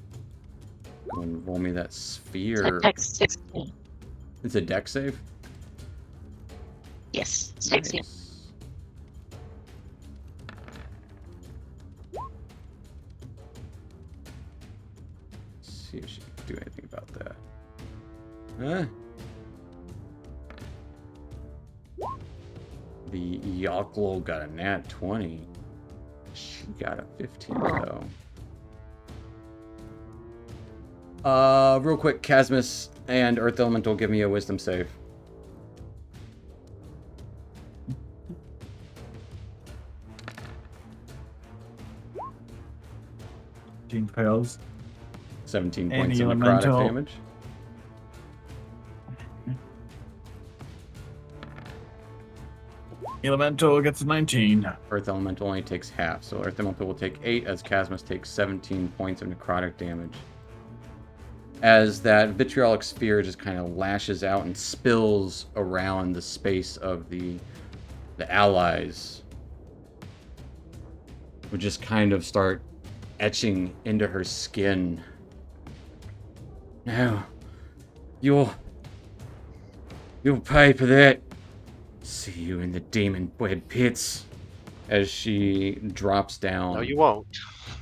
Go and roll me that It's sphere. like text 16. It's a deck save. Yes. 16. Nice. See if she can do anything about that. Huh? The Yoklo got a nat 20. She got a 15 though. Real quick, Casmus and Earth Elemental, give me a wisdom save. Gene fails. 17 And points the of necrotic elemental. damage. Elemental gets a 19. Earth Elemental only takes half, so Earth Elemental will take 8 as Casmus takes 17 points of necrotic damage. As that vitriolic sphere just kind of lashes out and spills around the space of the allies, would just kind of start etching into her skin. Now, you'll pay for that. See you in the demon-wed pits. As she drops down, No, you won't.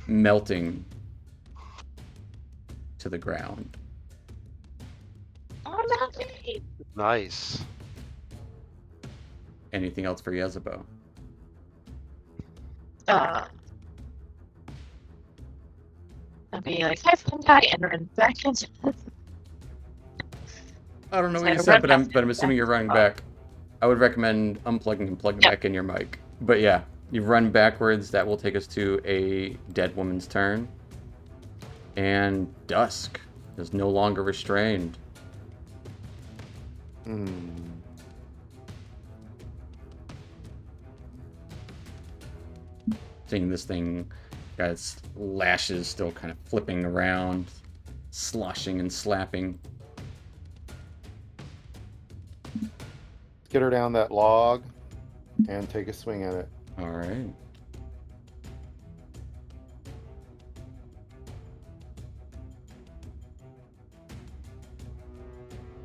melting to the ground. Oh, lovely. Nice. Anything else for Yezebo? I'll be like, have fun, guy, and run back into. I don't know So what you run said, but I'm back. assuming you're running back. I would recommend unplugging and plugging Yep. back in your mic. But yeah, you run backwards. That will take us to a dead woman's turn. And Dusk is no longer restrained. Seeing this thing got its lashes still kind of flipping around. sloshing and slapping. Get her down that log and take a swing at it. All right.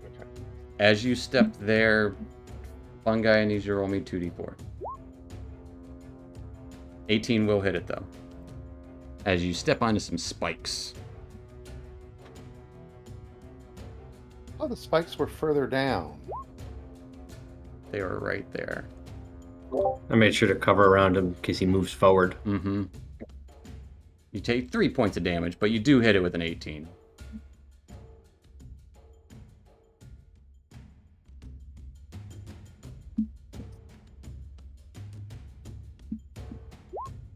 Okay. As you step there, Fungi, I need you to roll me 2d4. 18 will hit it, though. As you step onto some spikes. Oh, the spikes were further down. They were right there. I made sure to cover around him in case he moves forward. Mm-hmm. You take 3 points of damage, but you do hit it with an 18.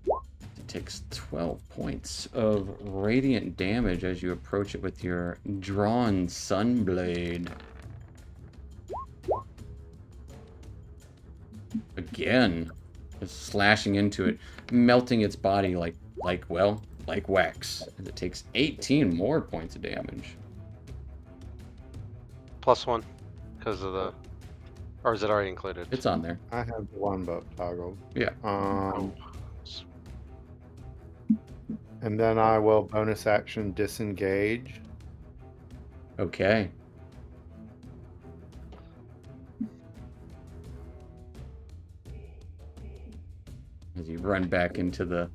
It takes 12 points of radiant damage as you approach it with your drawn Sunblade. Again, just slashing into it, melting its body like wax. And it takes 18 more points of damage. +1 because of the, or is it already included? It's on there. I have the one buff toggled. Yeah. Oh. And then I will bonus action disengage. Okay. As you run back into the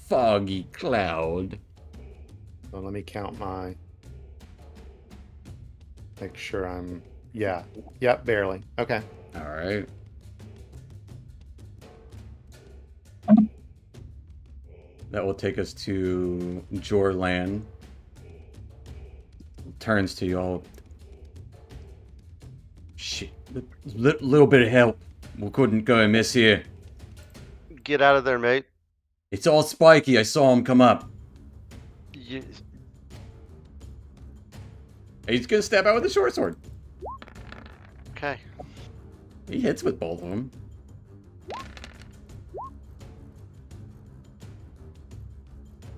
foggy cloud. So let me count my. Make sure I'm. Yeah. Yep, barely. Okay. All right. That will take us to Jorlan. Turns to you all. Shit. Little bit of help. We couldn't go amiss here. Get out of there, mate. It's all spiky. I saw him come up. You, He's gonna stab out with a short sword. okay. He hits with both of them.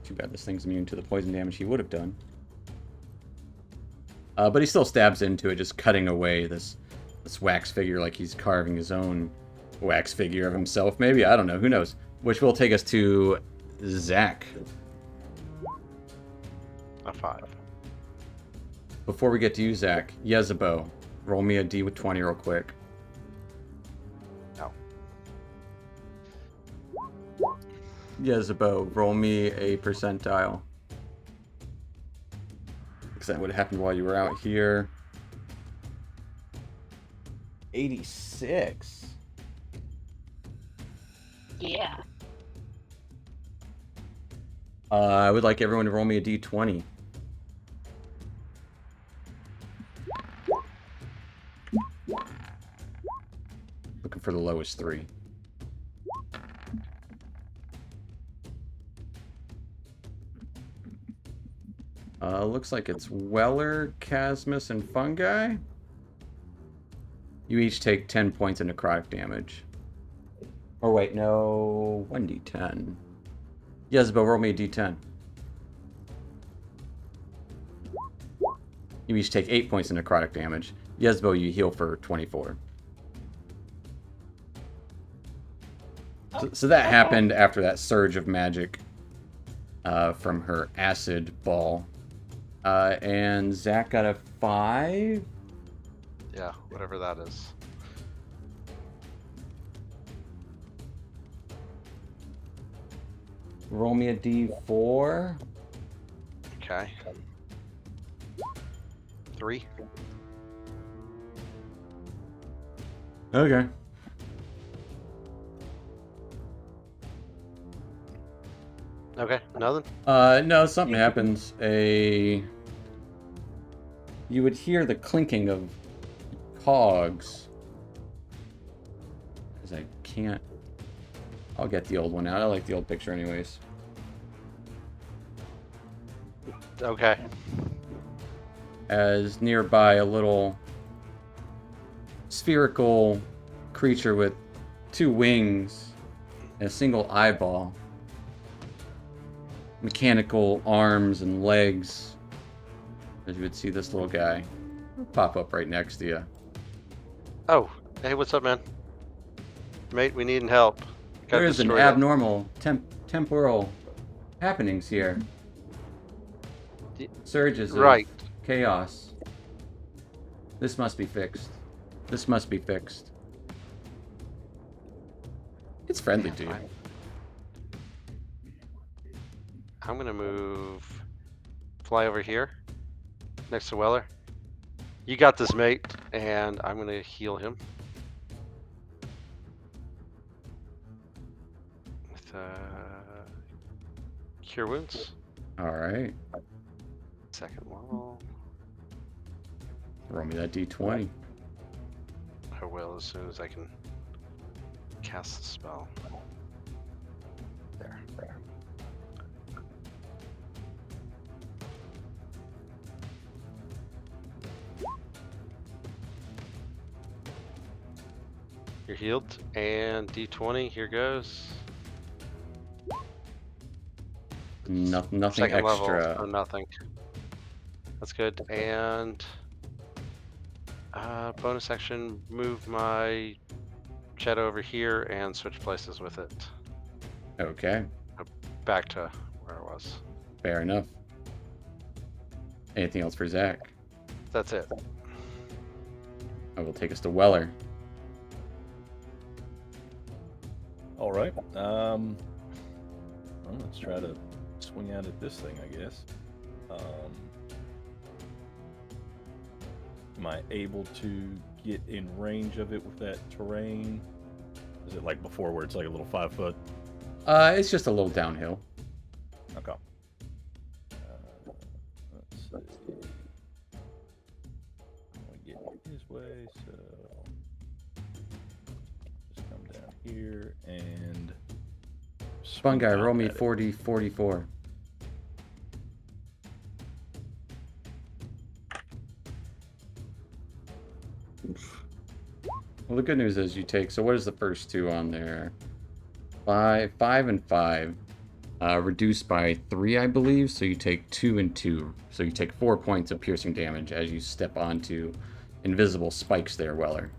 Too bad this thing's immune to the poison damage he would have done. But he still stabs into it, just cutting away this wax figure like he's carving his own wax figure of himself. Maybe, I don't know. Who knows? Which will take us to Zach. A 5. Before we get to you, Zach, Yezebo, roll me a D20 real quick. No. Yezebo, roll me a percentile. Because that would have happened while you were out here. 86. Yeah. I would like everyone to roll me a D20. Looking for the lowest 3. Looks like it's Weller, Casmus, and Fungi. You each take 10 points of necrotic damage. Or wait, no, 1d10. Yezebo, roll me a d10. You each take 8 points of necrotic damage. Yezebo, you heal for 24. So that happened after that surge of magic from her acid ball. And Zach got a 5. Yeah, whatever that is. Roll me a d4. Okay. 3. Okay. Okay, nothing? No, something happens. You would hear the clinking of cogs. Because I can't... I'll get the old one out. I like the old picture anyways. Okay. As nearby a little spherical creature with 2 wings and a single eyeball, mechanical arms and legs, as you would see this little guy pop up right next to you. Oh, hey, what's up, man? Mate, we need help. Got There's an destroyed. abnormal temporal happenings here. Y- Surges of Right. chaos. This must be fixed. This must be fixed. It's friendly to you. I'm gonna fly over here, next to Weller. You got this, mate, and I'm gonna heal him with cure wounds. All right. Second level. Roll me that d20. I will as soon as I can cast the spell. There. You're healed, and D20, here goes. Nothing Second extra. level, so nothing. That's good, and bonus action, move my shadow over here and switch places with it. Okay. Back to where it was. Fair enough. Anything else for Zach? That's it. I will take us to Weller. All right. Well, let's try to swing out at this thing, I guess. Am I able to get in range of it with that terrain? Is it like before where it's like a little 5 foot? It's just a little downhill. Okay. Let's see. I'm gonna get his way, so just come down here and Fun guy, swing out roll me at it. 40-44. Well, the good news is you take. So what is the first two on there? 5 and 5. Reduced by 3, I believe. So you take 2 and 2. So you take 4 points of piercing damage as you step onto invisible spikes there, Weller.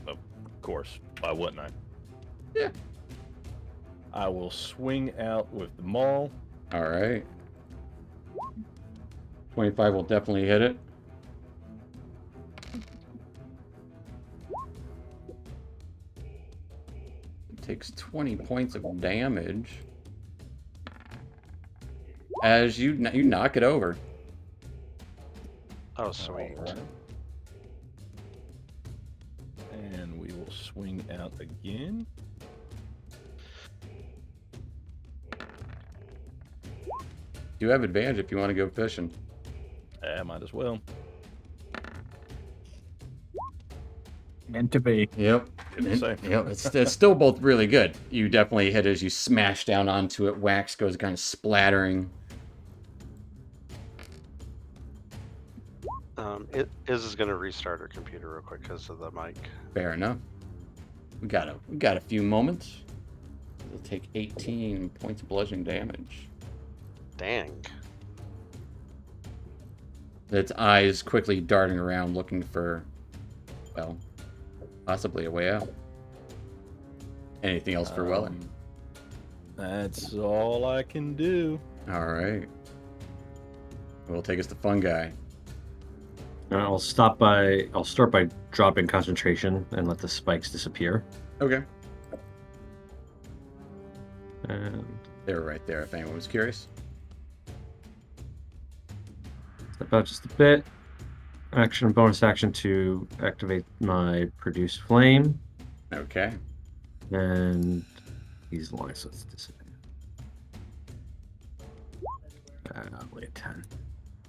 Of course. Why wouldn't I? Yeah. I will swing out with the maul. All right. 25 will definitely hit it. Takes 20 points of damage as you knock it over. Oh, sweet. Alright. And we will swing out again. You have advantage if you want to go fishing. Might as well. Meant to be. Yep. Didn't say. Yep. It's still both really good. You definitely hit as you smash down onto it. Wax goes kind of splattering. Iz is gonna restart her computer real quick because of the mic. Fair enough. We got a few moments. It'll take 18 points of bludgeoning damage. Dang. Its eyes quickly darting around looking for, well, possibly a way out. Anything else for Weller? That's all I can do. All right. We'll take us to Fun Guy. I'll start by dropping concentration and let the spikes disappear. Okay. And They were right there if anyone was curious. step out just a bit. Action, bonus action to activate my produce flame. Okay. And he's long, so it's disappear. Only a 10.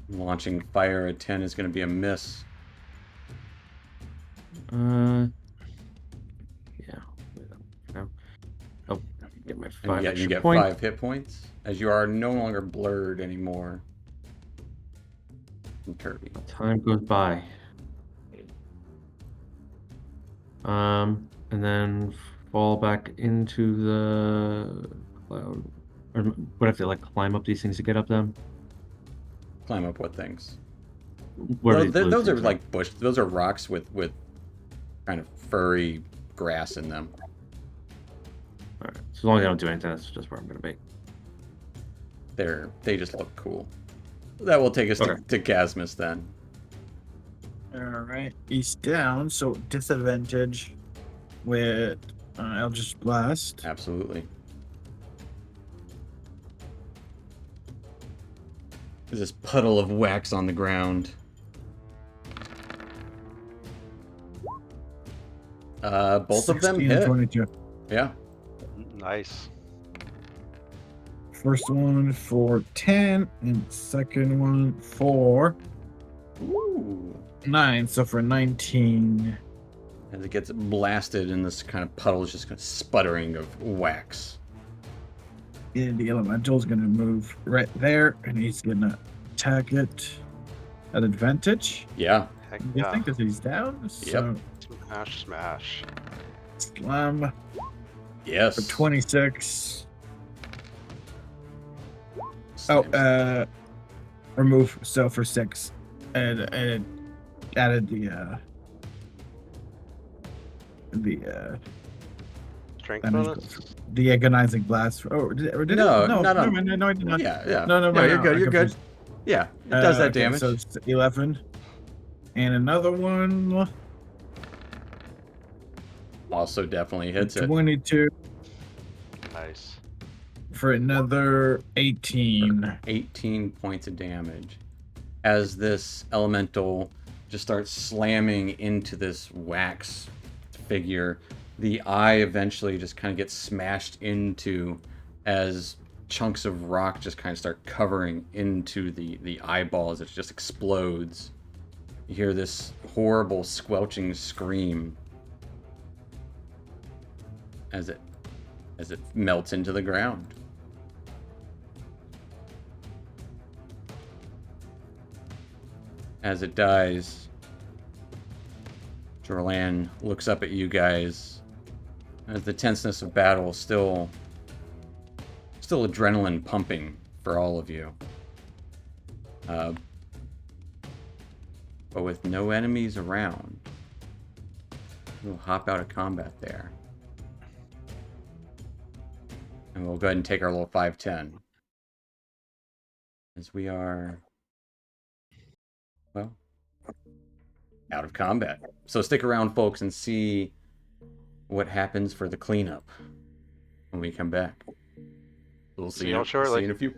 Launching fire at 10 is going to be a miss. Yeah. No. Oh, get my And 5 you extra get points. 5 hit points as you are no longer blurred anymore. And Kirby. Time goes by. And then fall back into the cloud. Or would I have to like climb up these things to get up them? climb up what things? Where Tho- these th- blue those are things like bush. Those are rocks with kind of furry grass in them. All right. So as long as I don't do anything, that's just where I'm gonna be. They just look cool. That will take us Okay. to Casmus then. All right. He's down, so disadvantage with Eldritch Blast. Absolutely. There's this puddle of wax on the ground. Both of them 16 and hit. 22. Yeah. Nice. First one for 10, and second one for Ooh. 9. So for 19. As it gets blasted, and this kind of puddle is just kind of sputtering of wax. And the elemental's gonna move right there, and he's gonna attack it at advantage. Yeah. Heck You yeah. think that he's down? So Smash, smash. slam Yes. for 26. Slams. Oh, remove so for 6, and added the Strength damage bonus? the agonizing blast. Oh, or did No, it? No, no, no. never mind, no, I did not. Yeah, yeah. No, you're good. I'm You're good. confused. Yeah, it does that Okay, damage. So it's 11, and another one. Also, definitely hits it. 22 Nice. for another 18. 18 points of damage. As this elemental just starts slamming into this wax figure, the eye eventually just kind of gets smashed into as chunks of rock just kind of start covering into the eyeball as it just explodes. You hear this horrible squelching scream as it melts into the ground. As it dies, Jorlan looks up at you guys as the tenseness of battle still adrenaline pumping for all of you. But with no enemies around, we'll hop out of combat there. And we'll go ahead and take our little 5-10. As we are, well, out of combat. So stick around, folks, and see what happens for the cleanup when we come back. We'll see you shortly. in a few.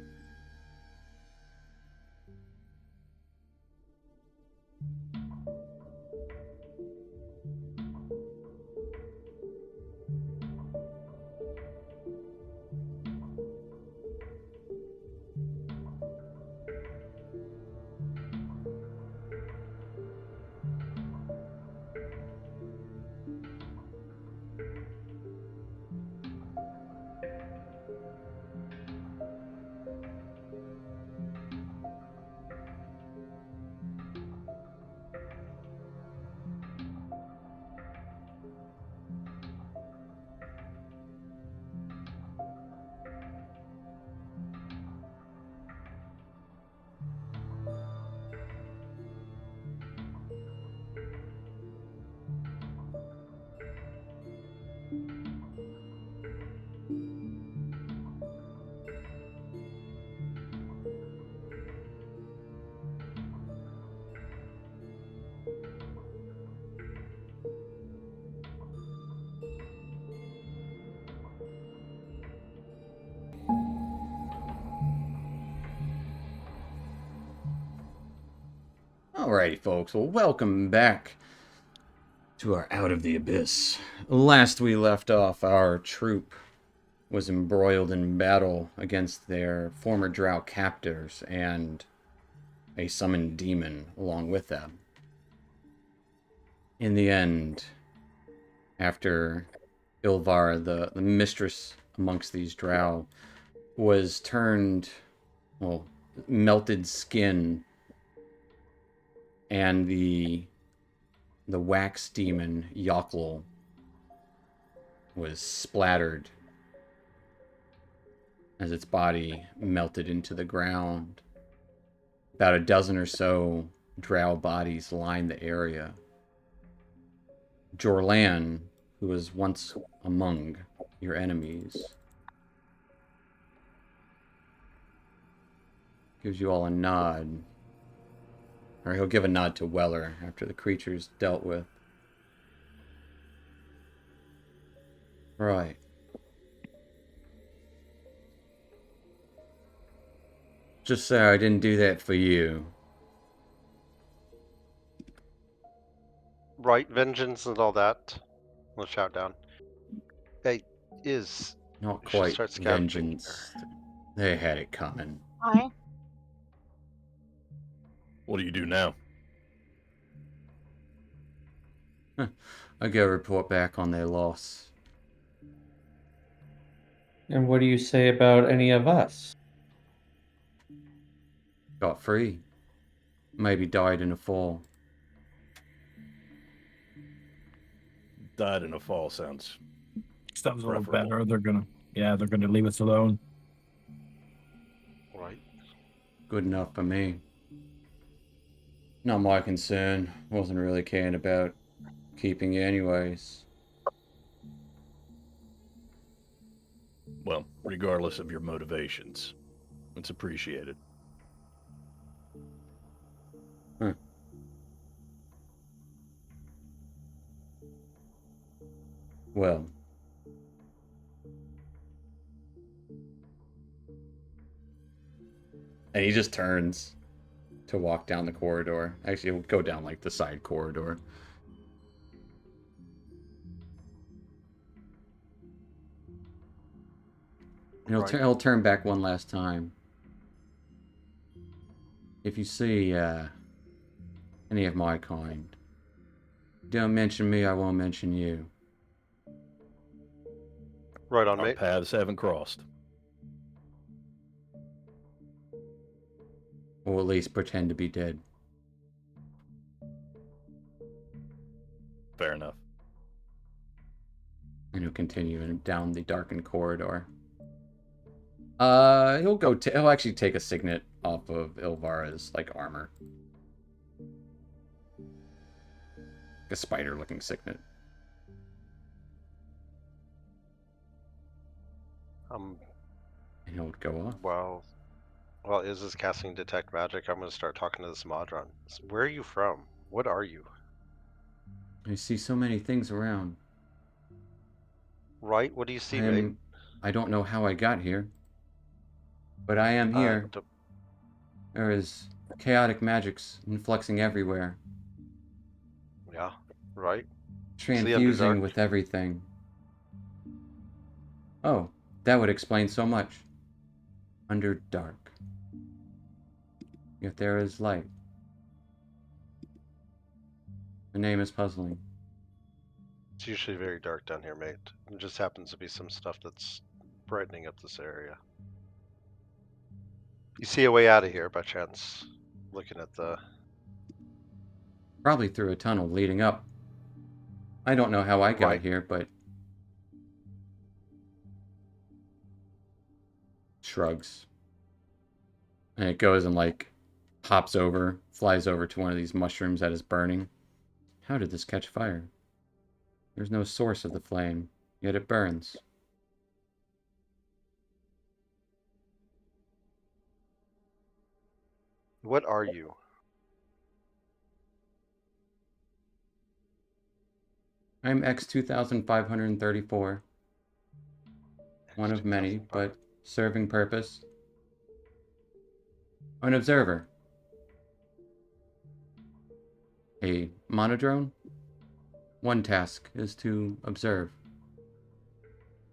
Alrighty, folks. Well, welcome back to our Out of the Abyss. Last we left off, our troop was embroiled in battle against their former drow captors and a summoned demon along with them. In the end, after Ilvar, the mistress amongst these drow, was turned, well, melted skin, and the wax demon Yoklul was splattered as its body melted into the ground. About a dozen or so drow bodies line the area. Jorlan, who was once among your enemies, gives you all a nod. Or he'll give a nod to Weller after the creature's dealt with. Right. Just say I didn't do that for you. Right, vengeance and all that. Let's shout down. Hey, is Not we should quite start scavenging vengeance. They had it coming. Hi. What do you do now? I go report back on their loss. And what do you say about any of us? Got free. Maybe died in a fall. Died in a fall sounds. Sounds a little Preferable. better. They're gonna leave us alone. Right. Good enough for me. Not my concern. Wasn't really caring about keeping you anyways. Well, regardless of your motivations, it's appreciated. Well. And he just turns to walk down the corridor. Actually, he'll go down like the side corridor. And he'll turn back one last time. If you see any of my kind, don't mention me, I won't mention you. Right on, Our mate. paths haven't crossed. Or at least pretend to be dead. Fair enough. And he'll continue down the darkened corridor. He'll actually take a signet off of Ilvara's like armor. A spider-looking signet. Um. And he'll go off. Well, Iz is casting detect magic. I'm gonna start talking to this Modron. Where are you from? What are you? I see so many things around. Right? What do you see, mate? I don't know how I got here. But I am here. There is chaotic magics influxing everywhere. Yeah. Right. Transfusing Underdark. with everything. Oh, that would explain so much. Underdark. Yet there is light. The name is puzzling. It's usually very dark down here, mate. It just happens to be some stuff that's brightening up this area. You see a way out of here by chance? Looking at the... Probably through a tunnel leading up. I don't know how I got Right. here, but... Shrugs. And it goes and like hops over, flies over to one of these mushrooms that is burning. How did this catch fire? There's no source of the flame, yet it burns. What are you? I'm X2534. One of many, but serving purpose. An observer. A monodrone? One task is to observe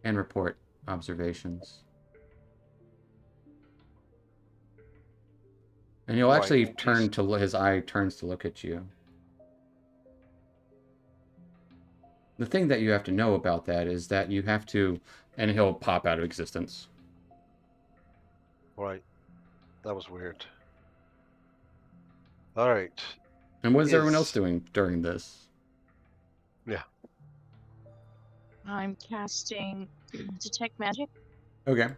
and report observations. And he'll Right. actually turn to his eye turns to look at you. The thing that you have to know about that is that you have to, and he'll pop out of existence. Right. That was weird. Alright. And what is everyone else Is- doing during this? I'm casting detect magic. Okay.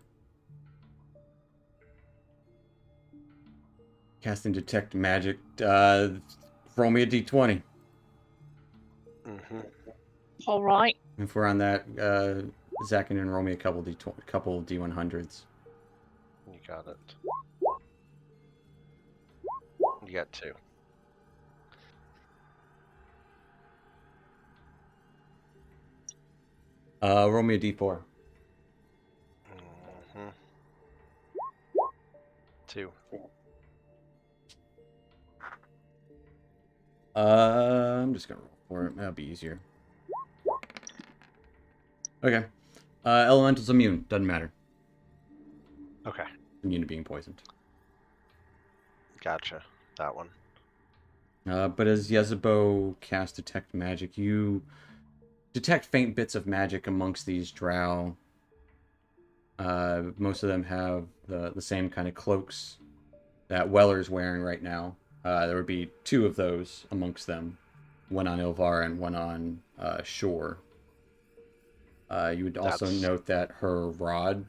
Casting Detect Magic. Roll me a d20. Mm-hmm. All right. If we're on that, Zach can roll me a couple d100s. You got it. You got 2. Roll me a d4. Mm-hmm. 2. I'm just gonna roll for it. That'll be easier. Okay. Elemental's immune. Doesn't matter. Okay. Immune to being poisoned. Gotcha. That one. But as Yezebo casts Detect Magic, you detect faint bits of magic amongst these drow. Most of them have the same kind of cloaks that Weller's wearing right now. There would be 2 of those amongst them. One on Ilvar and one on Shore. You would also That's- note that her rod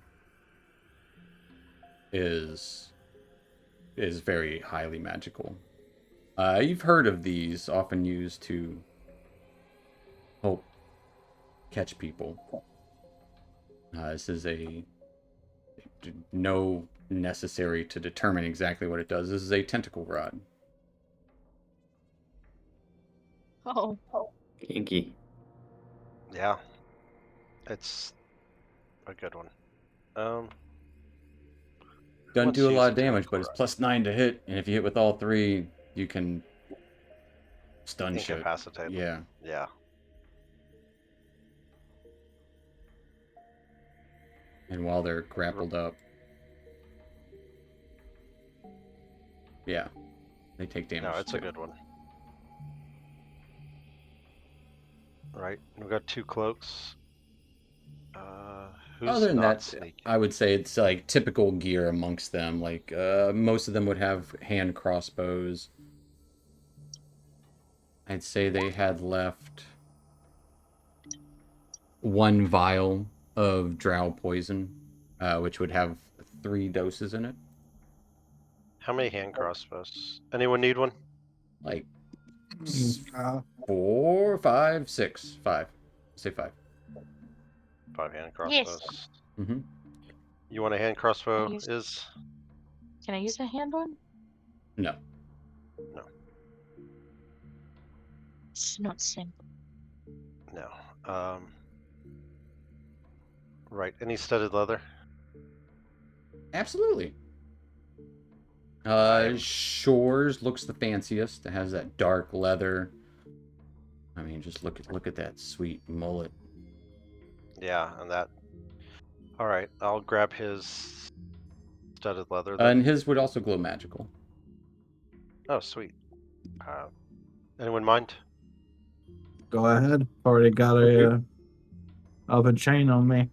is very highly magical. You've heard of these, often used to help catch people. This is no necessary to determine exactly what it does. This is a tentacle rod. Oh. Kinky. Yeah. It's a good one. Doesn't Let's do a use lot a of damage, but tentacle it's +9 to hit, and if you hit with all 3, you can stun shit. Incapacitate them. Yeah. Yeah. And while they're grappled up. Yeah. They take damage. No, it's too. a good one. Right. We've got 2 cloaks. Who's Other than not that, sneaky? I would say it's like typical gear amongst them. Like most of them would have hand crossbows. I'd say they had left 1 vial of drow poison, which would have 3 doses in it. How many hand crossbows? Anyone need one? Like Uh, 4, 5, 6, 5. Say 5. 5 hand Yes. crossbows. Mm-hmm. You want a hand crossbow? Use- Is Can I use a hand one? No. It's not simple. no. Right. Any studded leather? Absolutely. I'm- Shores looks the fanciest. It has that dark leather. I mean, just look at that sweet mullet. Yeah, and that. All right. I'll grab his studded leather. Then. And his would also glow magical. Oh, sweet. Anyone mind? go ahead. Already got a of a chain on me.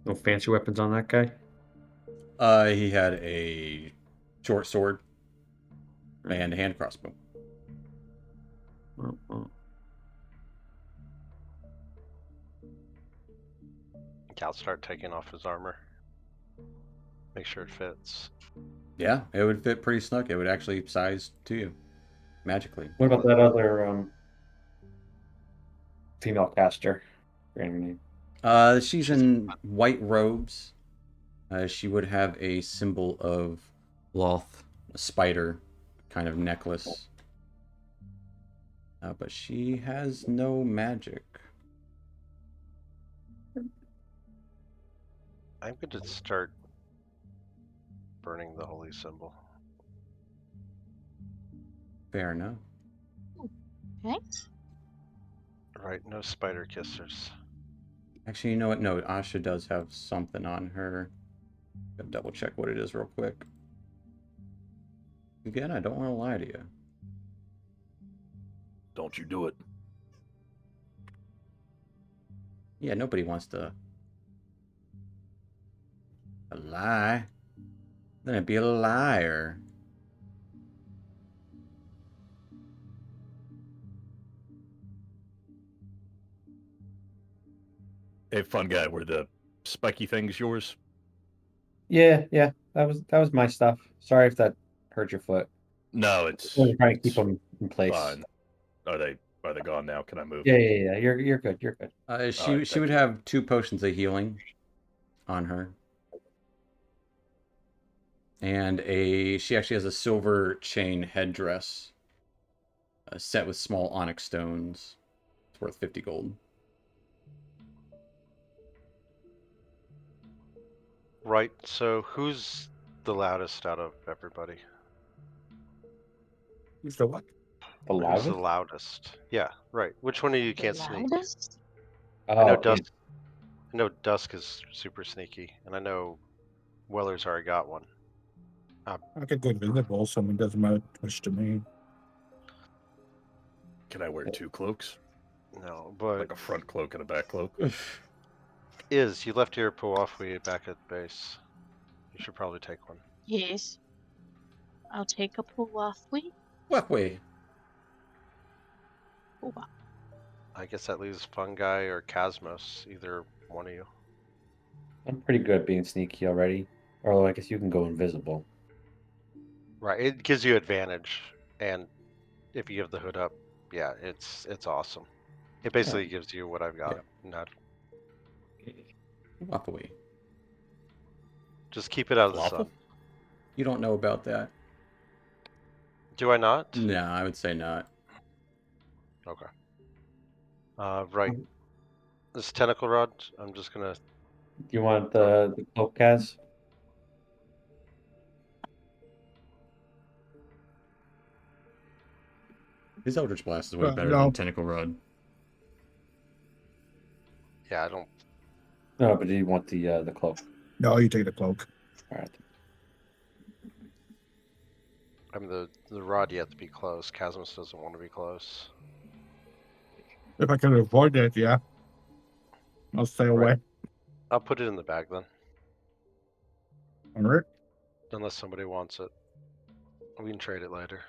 No fancy weapons on that guy. He had a short sword and a hand crossbow. Oh. Okay, I'll start taking off his armor. Make sure it fits. Yeah, it would fit pretty snug. It would actually size to you magically. What about that other female caster? Forgetting her name. She's in white robes. She would have a symbol of Loth, a spider kind of necklace. But she has no magic. I'm going to start burning the holy symbol. Fair enough. Thanks. Right, no spider kissers. Actually, you know what? No, Asha does have something on her. Gotta double check what it is real quick. Again, I don't want to lie to you. Don't you do it. Yeah, nobody wants to lie. Then I'd be a liar. Hey, fun guy, were the spiky things yours? Yeah, that was my stuff. Sorry if that hurt your foot. No, it's I was trying to keep it's them in place. fine. Are they gone now? Can I move? Yeah. You're good. You're good. She Alright, she would thank you. have 2 potions of healing on her. And she actually has a silver chain headdress set with small onyx stones. It's worth 50 gold. Right. So who's the loudest out of everybody? Who's the what? The Who's loudest? the loudest? Yeah. Right. Which one of you The can't sneak? loudest? I know Oh, Dusk. I know Dusk is super sneaky, and I know Weller's already got one. I could go invisible, so it doesn't matter much to me. Can I wear 2 cloaks? No, but Like a front cloak and a back cloak? you left your Puafui back at base. You should probably take one. Yes. I'll take a Puafui. What way? I guess that leaves Fungi or Cosmos, either one of you. I'm pretty good at being sneaky already. Although I guess you can go invisible. Right. It gives you advantage, and if you give the hood up, yeah, it's awesome. It basically gives you what I've got. Not Waffle. just keep it out of the Waffle? sun. You don't know about that. Do I not? No, I would say not. Okay. Right. This tentacle rod, I'm just gonna. Do you want the cloak, Kaz? His Eldritch Blast is way better no. than Tentacle Rod. Yeah, I don't. No, but do you want the cloak? No, you take the cloak. All right. I'm the rod yet to be close. Cosmos doesn't want to be close. If I can avoid it, yeah. I'll stay away. I'll put it in the bag then, All right. unless somebody wants it. We can trade it later.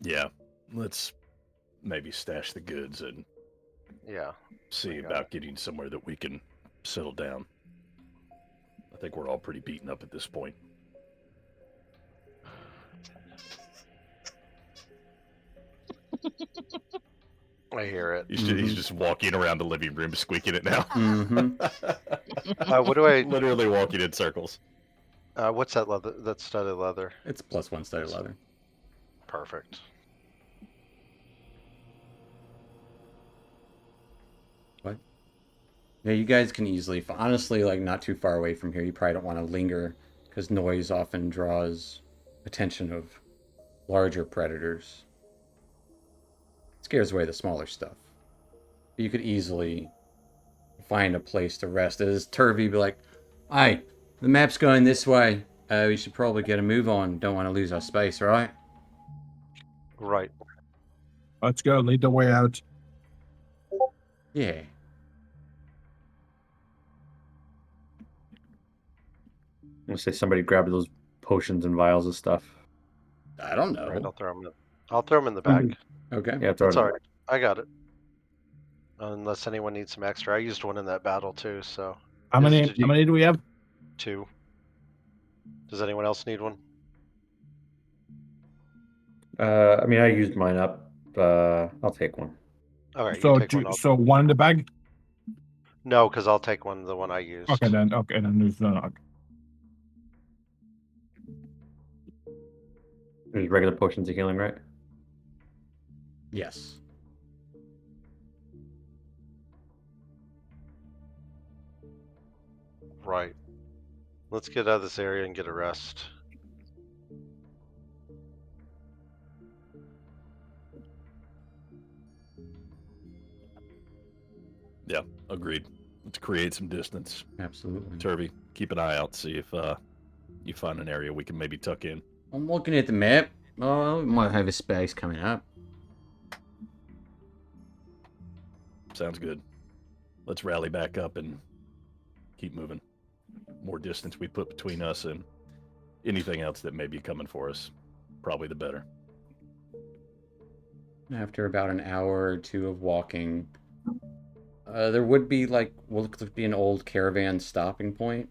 Yeah. Let's maybe stash the goods and Yeah. see Okay. about getting somewhere that we can settle down. I think we're all pretty beaten up at this point. I hear it. He's just walking around the living room squeaking it now. What do I? Literally walking in circles. What's that leather? That studded leather. It's +1 studded leather. Perfect. What? Yeah, you guys can easily, honestly, like not too far away from here. You probably don't want to linger because noise often draws attention of larger predators. It scares away the smaller stuff. But you could easily find a place to rest. As Turvy be like, "Hey, the map's going this way. We should probably get a move on. Don't want to lose our space, right?" Right. Let's go. Lead the way out. Yeah. I'm gonna say somebody grabbed those potions and vials of stuff. I don't know. Right. I'll throw them. I'll throw them in the bag. Okay. Yeah, throw That's it in. all right. I got it. Unless anyone needs some extra. I used one in that battle too, so How many do we have? 2. Does anyone else need one? I mean, I used mine up. I'll take one. All right, So you take one. so one in the bag? No, because I'll take one. The one I used. Okay, then there's no. There's regular potions of healing, right? Yes. Right. Let's get out of this area and get a rest. Yeah, agreed. Let's create some distance. Absolutely. Turvy, keep an eye out. See if you find an area we can maybe tuck in. I'm looking at the map. Oh, we might have a space coming up. Sounds good. Let's rally back up and keep moving. More distance we put between us and anything else that may be coming for us, probably the better. After about an hour or two of walking, There would be like would be an old caravan stopping point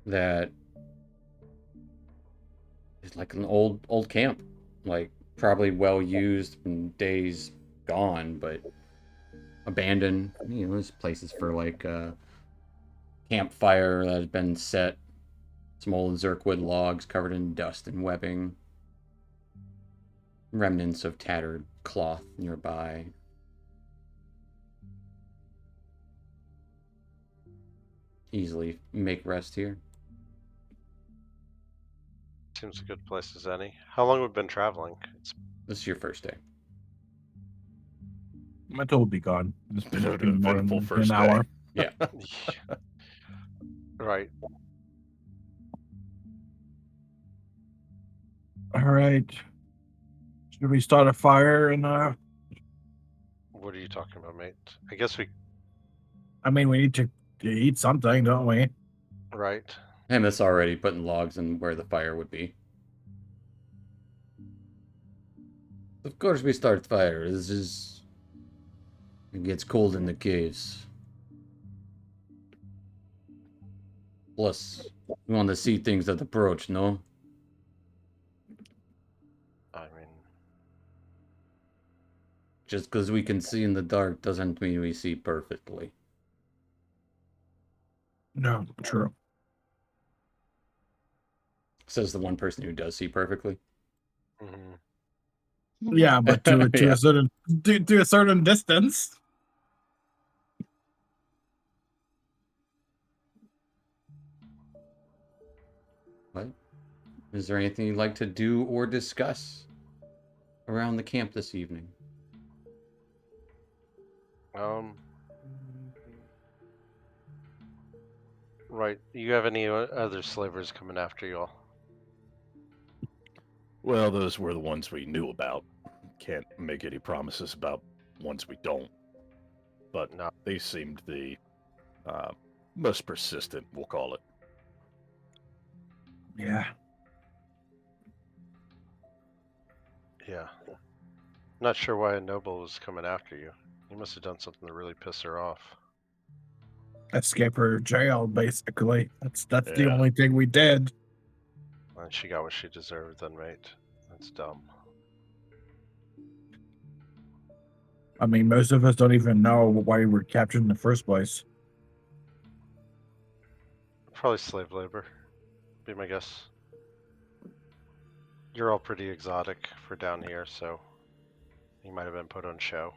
that is like an old camp, like probably well used and days gone, but abandoned. You know, there's places for like campfire that has been set, some old Zirkwood logs covered in dust and webbing, remnants of tattered cloth nearby. Easily make rest here. Seems a good place as any. How long have we been traveling? It's This is your first day. My tool will be gone. It's been an more than eventful first an hour. day. right. All right. Should we start a fire and What are you talking about, mate? I guess we. I mean, we need to eat something, don't we? Right. Hemis already putting logs in where the fire would be. Of course we start fire. This is... It gets cold in the caves. Plus, we want to see things that approach, no? I mean, Just because we can see in the dark doesn't mean we see perfectly. No, true. Says the one person who does see perfectly. mhm. Yeah, but to Yeah. a certain to a certain distance. What? Is there anything you'd like to do or discuss around the camp this evening? Right. You have any other slavers coming after you all? Well, those were the ones we knew about. Can't make any promises about ones we don't. But No. they seemed the most persistent, we'll call it. Yeah. Yeah. Not sure why a noble was coming after you. You must have done something to really piss her off. Escape her jail, basically. That's the Yeah. only thing we did. And she got what she deserved then, mate. That's dumb. I mean, most of us don't even know why we were captured in the first place. Probably slave labor. Be my guess. You're all pretty exotic for down here, so you might have been put on show.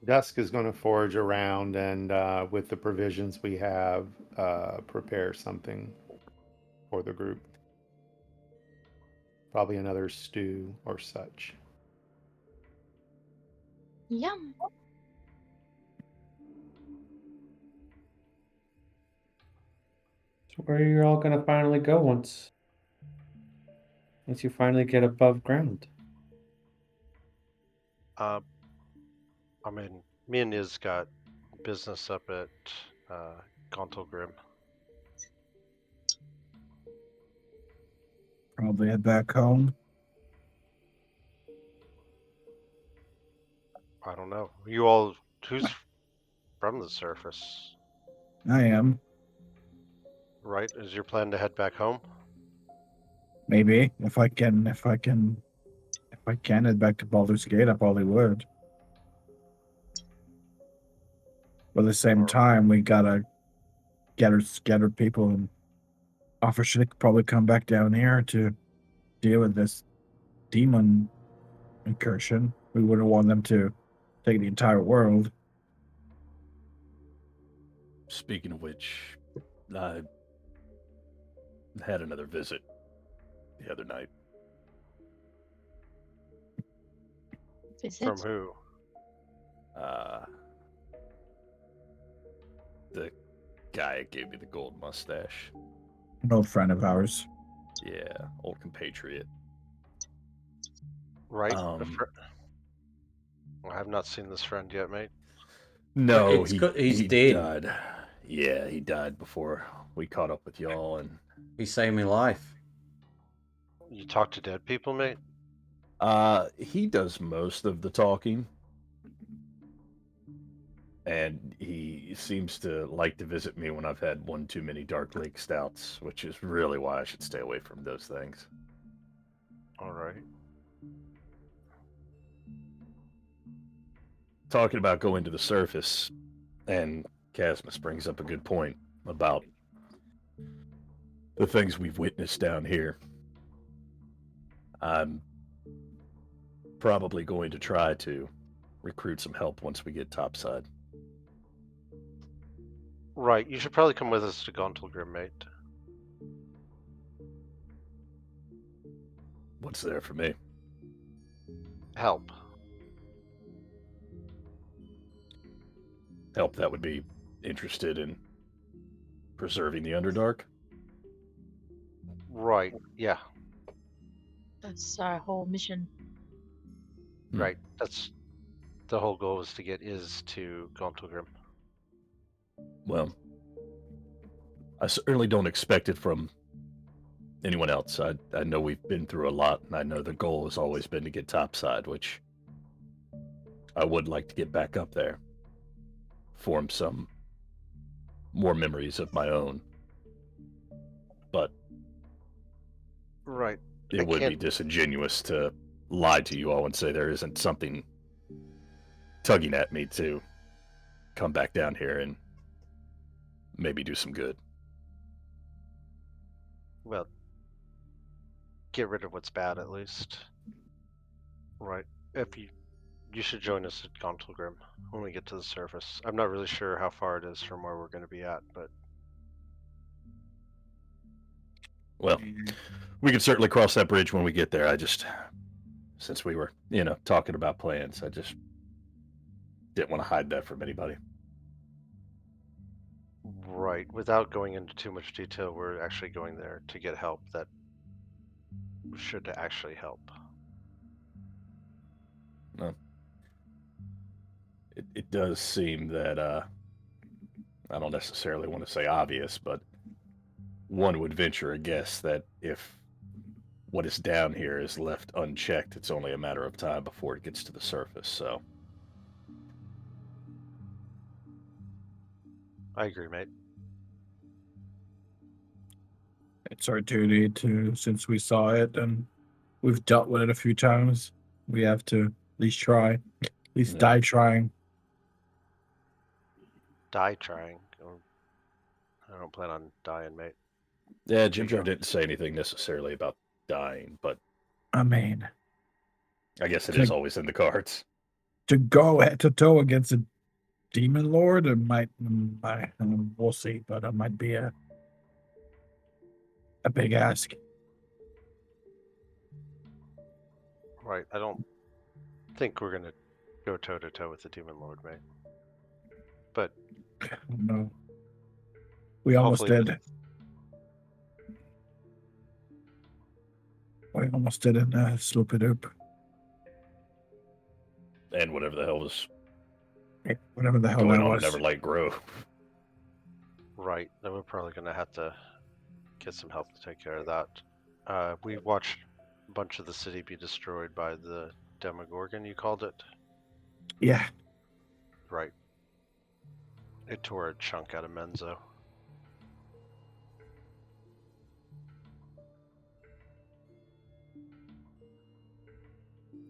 Dusk is going to forage around and, with the provisions we have, prepare something for the group. Probably another stew or such. Yum. So where are you all gonna finally go once you finally get above ground? I mean, me and Iz got business up at Gontelgrim. Probably head back home. I don't know. You all, who's from the surface, I am. right? Is your plan to head back home? Maybe if I can head back to Baldur's Gate, I probably would. But at the same time, we gotta gather people, and offer should probably come back down here to deal with this demon incursion. We wouldn't want them to take the entire world. Speaking of which, I had another visit the other night. Visit. From who? The guy that gave me the gold mustache. An old friend of ours. Yeah, old compatriot. Right? Um, I have not seen this friend yet, mate. No, He's he dead. died. Yeah, he died before we caught up with y'all, and He saved me life. You talk to dead people, mate? He does most of the talking. And he seems to like to visit me when I've had one too many Dark Lake stouts, which is really why I should stay away from those things. Alright. Talking about going to the surface, and Casmus brings up a good point about the things we've witnessed down here. I'm probably going to try to recruit some help once we get topside. Right, you should probably come with us to Gauntlgrim, mate. What's there for me? Help. Help that would be interested in preserving the Underdark? Right, yeah, That's our whole mission. right. That's the whole goal is to get to Gauntlgrim. Well, I certainly don't expect it from anyone else. I know we've been through a lot, and I know the goal has always been to get topside, which I would like to get back up there. Form some more memories of my own. But Right. it I would be can't- disingenuous to lie to you all and say there isn't something tugging at me to come back down here and maybe do some good. Well, get rid of what's bad at least. Right. If you should join us at Gauntlgrim when we get to the surface. I'm not really sure how far it is from where we're going to be at, but Well, we can certainly cross that bridge when we get there. Since we were, talking about plans, I just didn't want to hide that from anybody. right. Without going into too much detail, we're actually going there to get help that should actually help. It does seem that, I don't necessarily want to say obvious, but one would venture a guess that if what is down here is left unchecked, it's only a matter of time before it gets to the surface, so. I agree, mate. It's our duty to, since we saw it and we've dealt with it a few times, we have to at least try, at least Yeah. die trying. Die trying. I don't plan on dying, mate. Yeah, Jim Jar didn't say anything necessarily about dying, but I mean, I guess it Like- is always in the cards. to go head to toe against a demon lord, it might, we'll see, but it might be a big ask. Right. I don't think we're going to go toe to toe with the Demon Lord, mate. But No, we almost hopefully did. We almost did in Sloop It Oop. And whatever the hell was Whatever the hell going that on was. at Everlight Grove. right, then we're probably going to have to get some help to take care of that. We watched a bunch of the city be destroyed by the Demogorgon, you called it? Yeah, Right. It tore a chunk out of Menzo.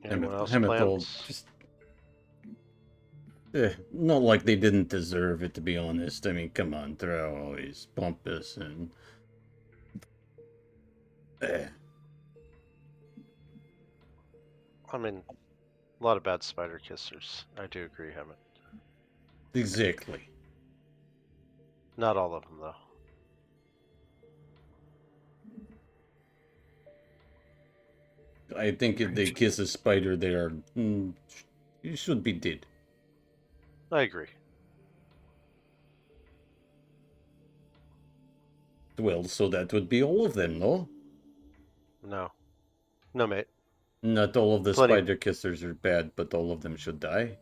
Anyone else Hemethel plans? just. Not like they didn't deserve it, to be honest. I mean, come on, they're always pompous and. I mean, a lot of bad spider kissers. I do agree, Hammett. Exactly. Not all of them, though. I think if they kiss a spider, they are. You should be dead. I agree. Well, so that would be all of them, no? No. No, mate. Not all of the Plenty- spider kissers are bad, but all of them should die.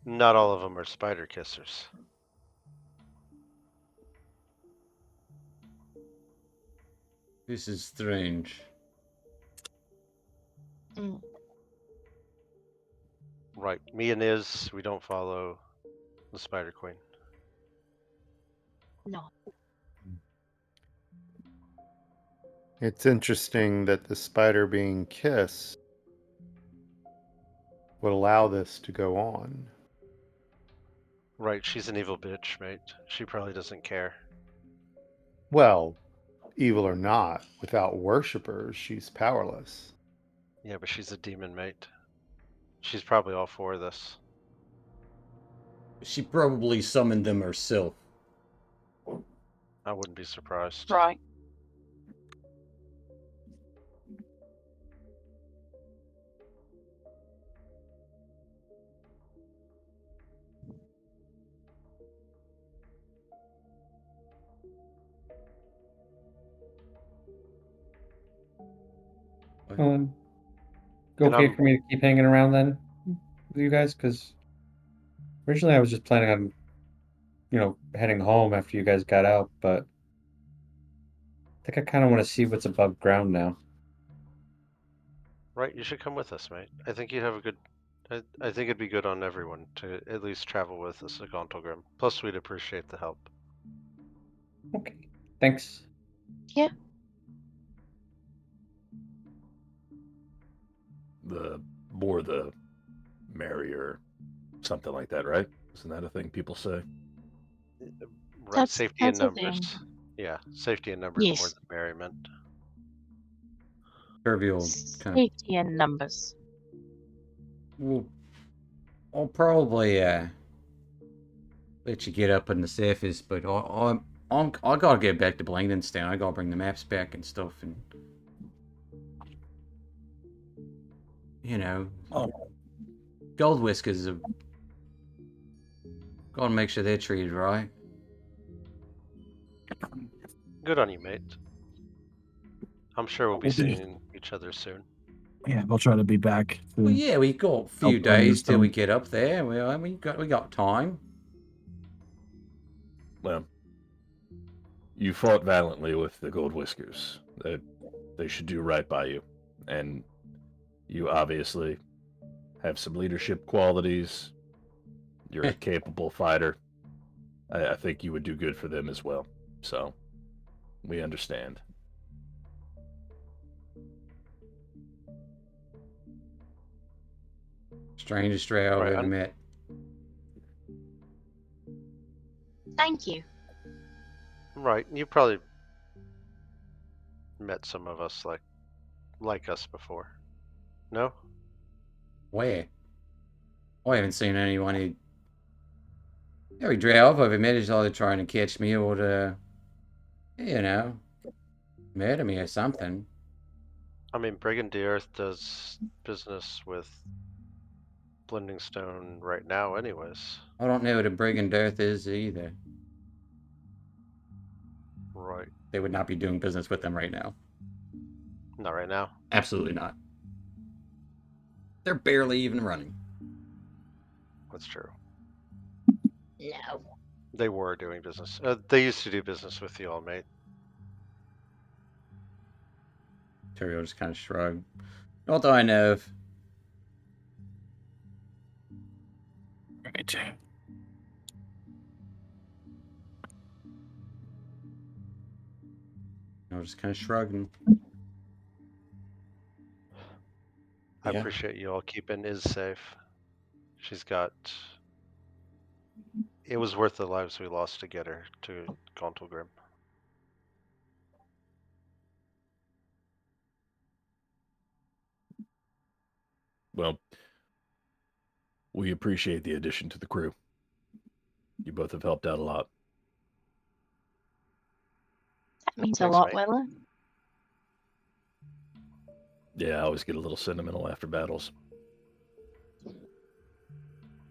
Not all of them are spider kissers. This is strange. Mm, Right. Me and Iz, we don't follow the Spider Queen. no. It's interesting that the spider being kissed would allow this to go on. Right. She's an evil bitch, mate. She probably doesn't care. Well, evil or not, without worshippers, she's powerless. Yeah, but she's a demon, mate. She's probably all for this. She probably summoned them herself. I wouldn't be surprised. Right. Go And okay I'm- for me to keep hanging around then with you guys? Because originally I was just planning on, heading home after you guys got out, but I think I kind of want to see what's above ground now. Right, you should come with us, mate. I think you'd have a good. I think it'd be good on everyone to at least travel with us to Gauntlgrim. Plus, we'd appreciate the help. Okay, thanks. The more the merrier, something like that, right? Isn't that a thing people say? Right, That's- safety in that's a numbers. thing. Yeah, safety in numbers more Yes. than merriment. Kirby will kind of. Safety in numbers. Well, I'll probably let you get up on the surface, but I gotta get back to Blingdenstown. I gotta bring the maps back and stuff, and Oh. Gold Whiskers have gotta make sure they're treated right. Good on you, mate. I'm sure we'll be We'll do. seeing each other soon. Yeah, we'll try to be back. Well, soon. yeah, we got a few Blingdenstone. days till we get up there. Well, we got time. Well, you fought valiantly with the Gold Whiskers. They should do right by you. And you obviously have some leadership qualities. You're a capable fighter. I think you would do good for them as well. So, we understand. Strangest trail Right, I've ever I'm- met. Thank you. Right, you probably met some of us like us before. No? Where? I haven't seen anyone who. Every drow I've ever met is either trying to catch me or to, murder me or something. I mean, Brigand Earth does business with Blending Stone right now, anyways. I don't know what a brigand earth is either. Right. They would not be doing business with them right now. Not right now. Absolutely not. They're barely even running. That's true. No. They were doing business. They used to do business with you all, mate. Terrio just kind of shrugged. Not that I know of. Right. I was just kind of shrugging. I Yeah. appreciate you all keeping Iz safe. She's got. It was worth the lives we lost to get her to Gauntlgrim. Well, we appreciate the addition to the crew. You both have helped out a lot. That means Thanks, a lot, mate. Willa. Yeah, I always get a little sentimental after battles.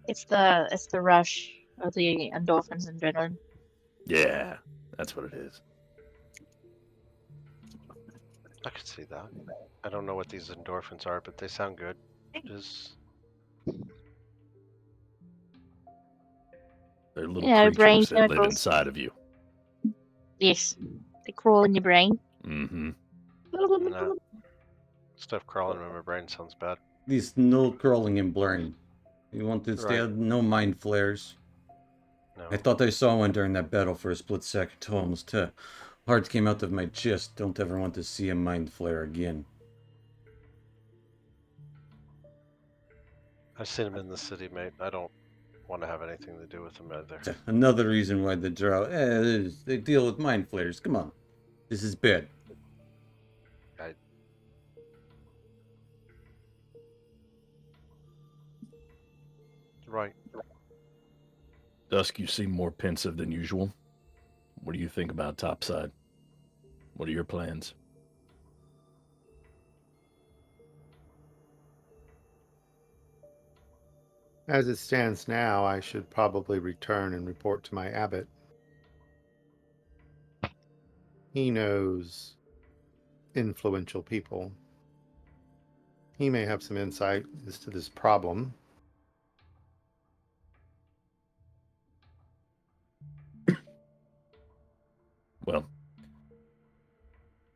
It's the rush of the endorphins and adrenaline. Yeah, that's what it is. I could see that. I don't know what these endorphins are, but they sound good. Just They're little Yeah, brain creatures that live chemicals. inside of you. Yes. They crawl in your brain. Mm-hmm. No. Stuff crawling in my brain sounds bad. This no crawling and blurring. You want to stay Right. out? No mind flares. No. I thought I saw one during that battle for a split second. Almost heart came out of my chest. Don't ever want to see a mind flare again. I've seen him in the city, mate. I don't want to have anything to do with him either. Another reason why the drow, they deal with mind flares. Come on. This is bad. Right. Dusk, you seem more pensive than usual. What do you think about Topside? What are your plans? As it stands now, I should probably return and report to my abbot. He knows influential people. He may have some insight as to this problem. Well,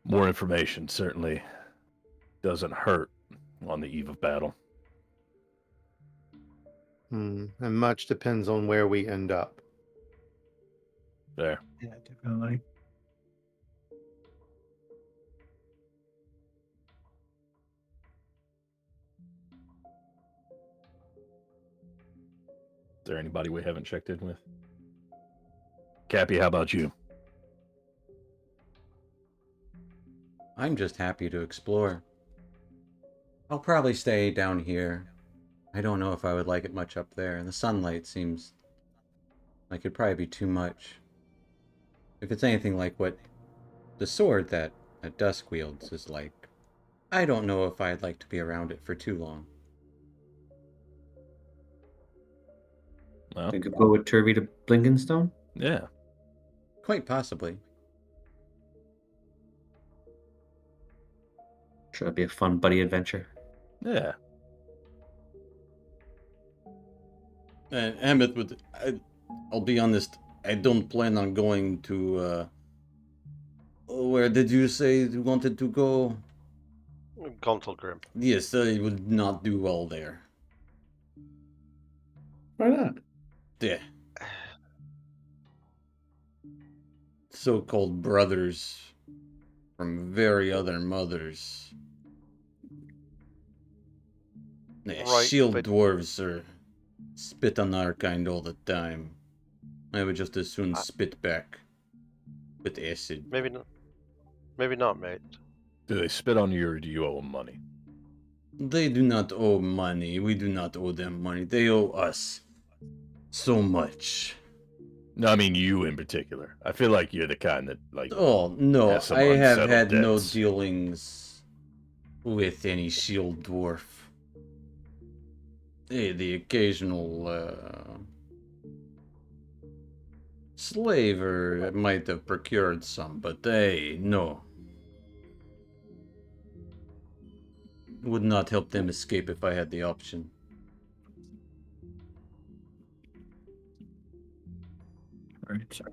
more information certainly doesn't hurt on the eve of battle. And much depends on where we end up. There. Yeah, definitely. Is there anybody we haven't checked in with? Cappy, how about you? I'm just happy to explore. I'll probably stay down here. I don't know if I would like it much up there. The sunlight seems like it'd probably be too much. If it's anything like what the sword that Dusk wields is like, I don't know if I'd like to be around it for too long. Well, You could go with Turvey to Blinkenstone. yeah. Quite possibly. Sure, that'd be a fun buddy adventure. Yeah. Emmett, I'll be honest, I don't plan on going to, where did you say you wanted to go? Gontelgrim. Yes, I would not do well there. Why not? Yeah. So-called brothers from very other mothers. Yeah, Right, shield but- dwarves are spit on our kind all the time. I would just as soon spit back with acid. Maybe not. Maybe not, mate. Do they spit on you or do you owe them money? They do not owe money. We do not owe them money. They owe us so much. No, I mean you in particular. I feel like you're the kind that, like, Oh, no. Has some I have unsettled had no debts. dealings with any shield dwarf. Hey, the occasional slaver might have procured some, but no. Would not help them escape if I had the option. All right, sorry.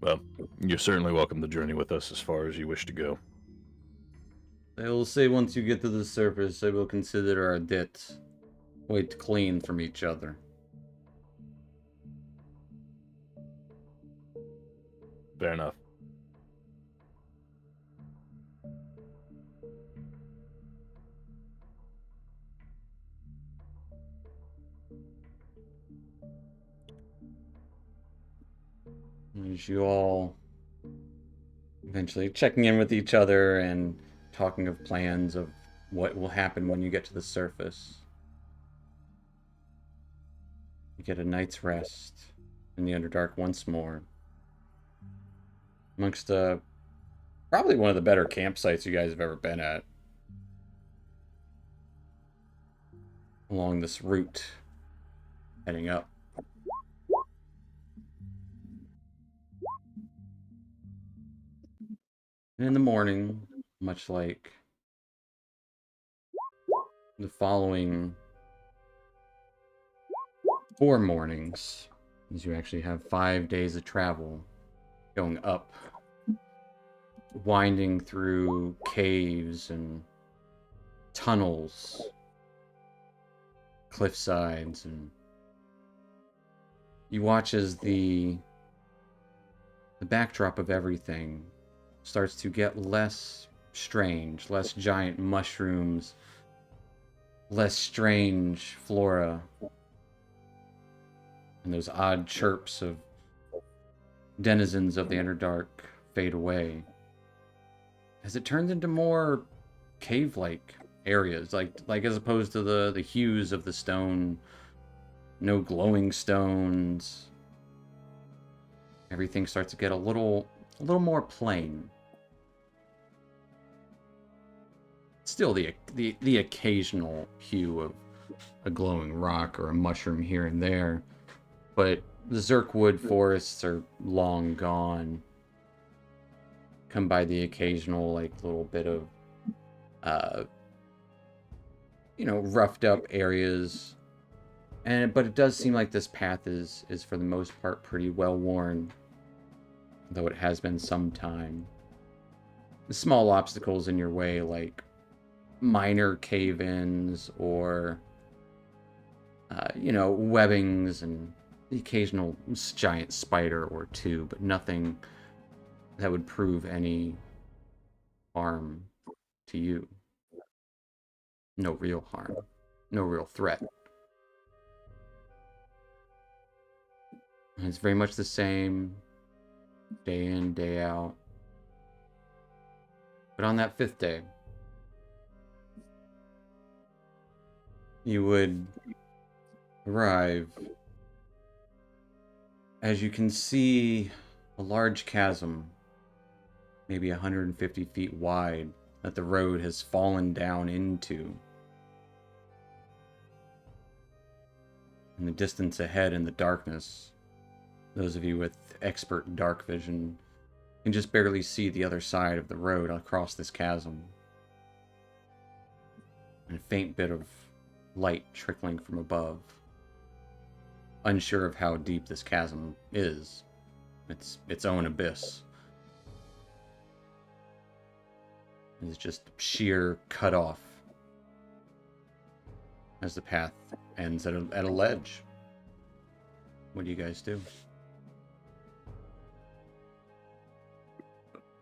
well, you're certainly welcome to journey with us as far as you wish to go. I will say once you get to the surface, I will consider our debt quite clean from each other. Fair enough. As you all eventually checking in with each other and talking of plans of what will happen when you get to the surface. You get a night's rest in the Underdark once more. Amongst probably one of the better campsites you guys have ever been at. Along this route, heading up. And in the morning, much like the following 4 mornings, as you actually have 5 days of travel going up winding through caves and tunnels, cliff sides, and you watch as the backdrop of everything starts to get less strange, less giant mushrooms, less strange flora, and those odd chirps of denizens of the Underdark fade away as it turns into more cave-like areas, like as opposed to the hues of the stone. No glowing stones. Everything starts to get a little more plain. Still the occasional hue of a glowing rock or a mushroom here and there, but the Zerkwood forests are long gone. Come by the occasional like little bit of roughed up areas. But it does seem like this path is for the most part pretty well worn, though it has been some time. The small obstacles in your way, like minor cave-ins or webbings and the occasional giant spider or two, but nothing that would prove any harm to you. No real harm, no real threat. And it's very much the same, day in, day out. But on that 5th day, you would arrive as you can see a large chasm, maybe 150 feet wide, that the road has fallen down into. In the distance ahead, in the darkness, those of you with expert dark vision can just barely see the other side of the road across this chasm. And a faint bit of light trickling from above. Unsure of how deep this chasm is. Its own abyss. It's just sheer cut off as the path ends at a ledge. What do you guys do?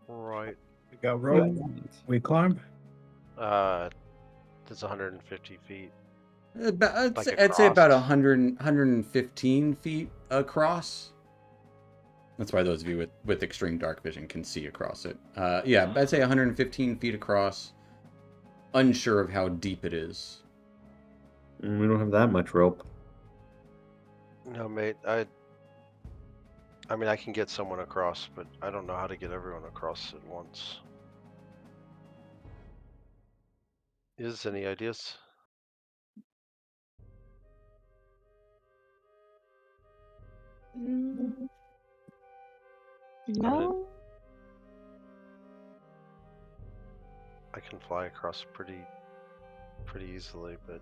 Right. We got rope. We climb. It's 150 feet. I'd say about across. 115 feet across. That's why those of you with extreme dark vision can see across it. Yeah, I'd say 115 feet across. Unsure of how deep it is. We don't have that much rope. No, mate. I mean, I can get someone across, but I don't know how to get everyone across at once. Is any ideas? No. I can fly across pretty easily, but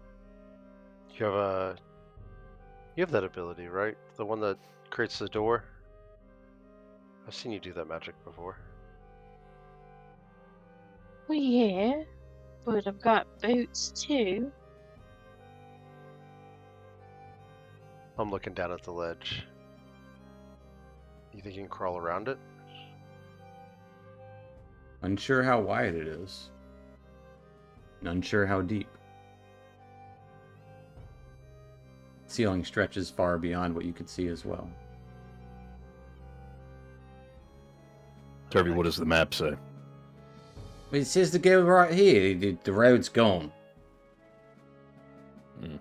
you have that ability, right? The one that creates the door. I've seen you do that magic before. Well, yeah, but I've got boots too. I'm looking down at the ledge. You think you can crawl around it? Unsure how wide it is. And unsure how deep. Ceiling stretches far beyond what you could see as well. Turvey, what does the map say? It says to go right here. The road's gone. Of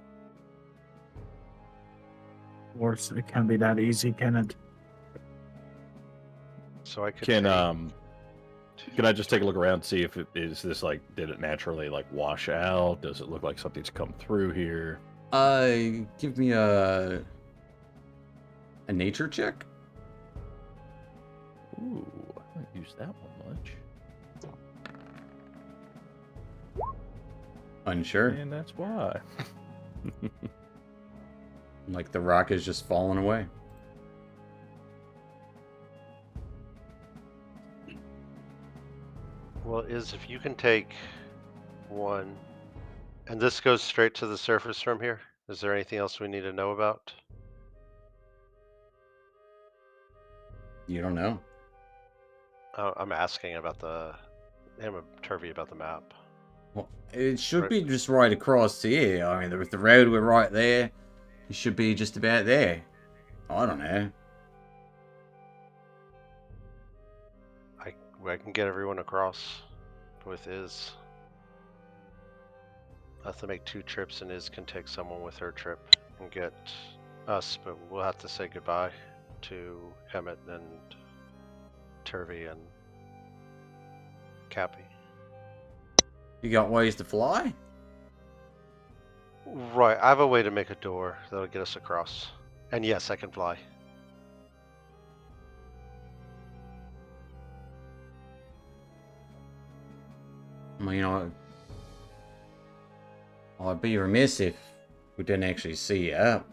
course, it can't be that easy, can it? So I could Can take- can I just take a look around and see if it is this like did it naturally like wash out? Does it look like something's come through here? Give me a nature check. Ooh, I don't use that one much. Unsure. And that's why. Like the rock is just falling away. Well, if you can take one, and this goes straight to the surface from here. Is there anything else we need to know about? You don't know. I'm asking about Turvy about the map. Well, it should Right. be just right across here. I mean, if the road were right there, it should be just about there. I don't know. I can get everyone across with Iz. I have to make 2 trips, and Iz can take someone with her trip and get us, but we'll have to say goodbye to Hemet and Turvy and Cappy. You got ways to fly? Right, I have a way to make a door that'll get us across. And yes, I can fly. I mean, I'd be remiss if we didn't actually see you out.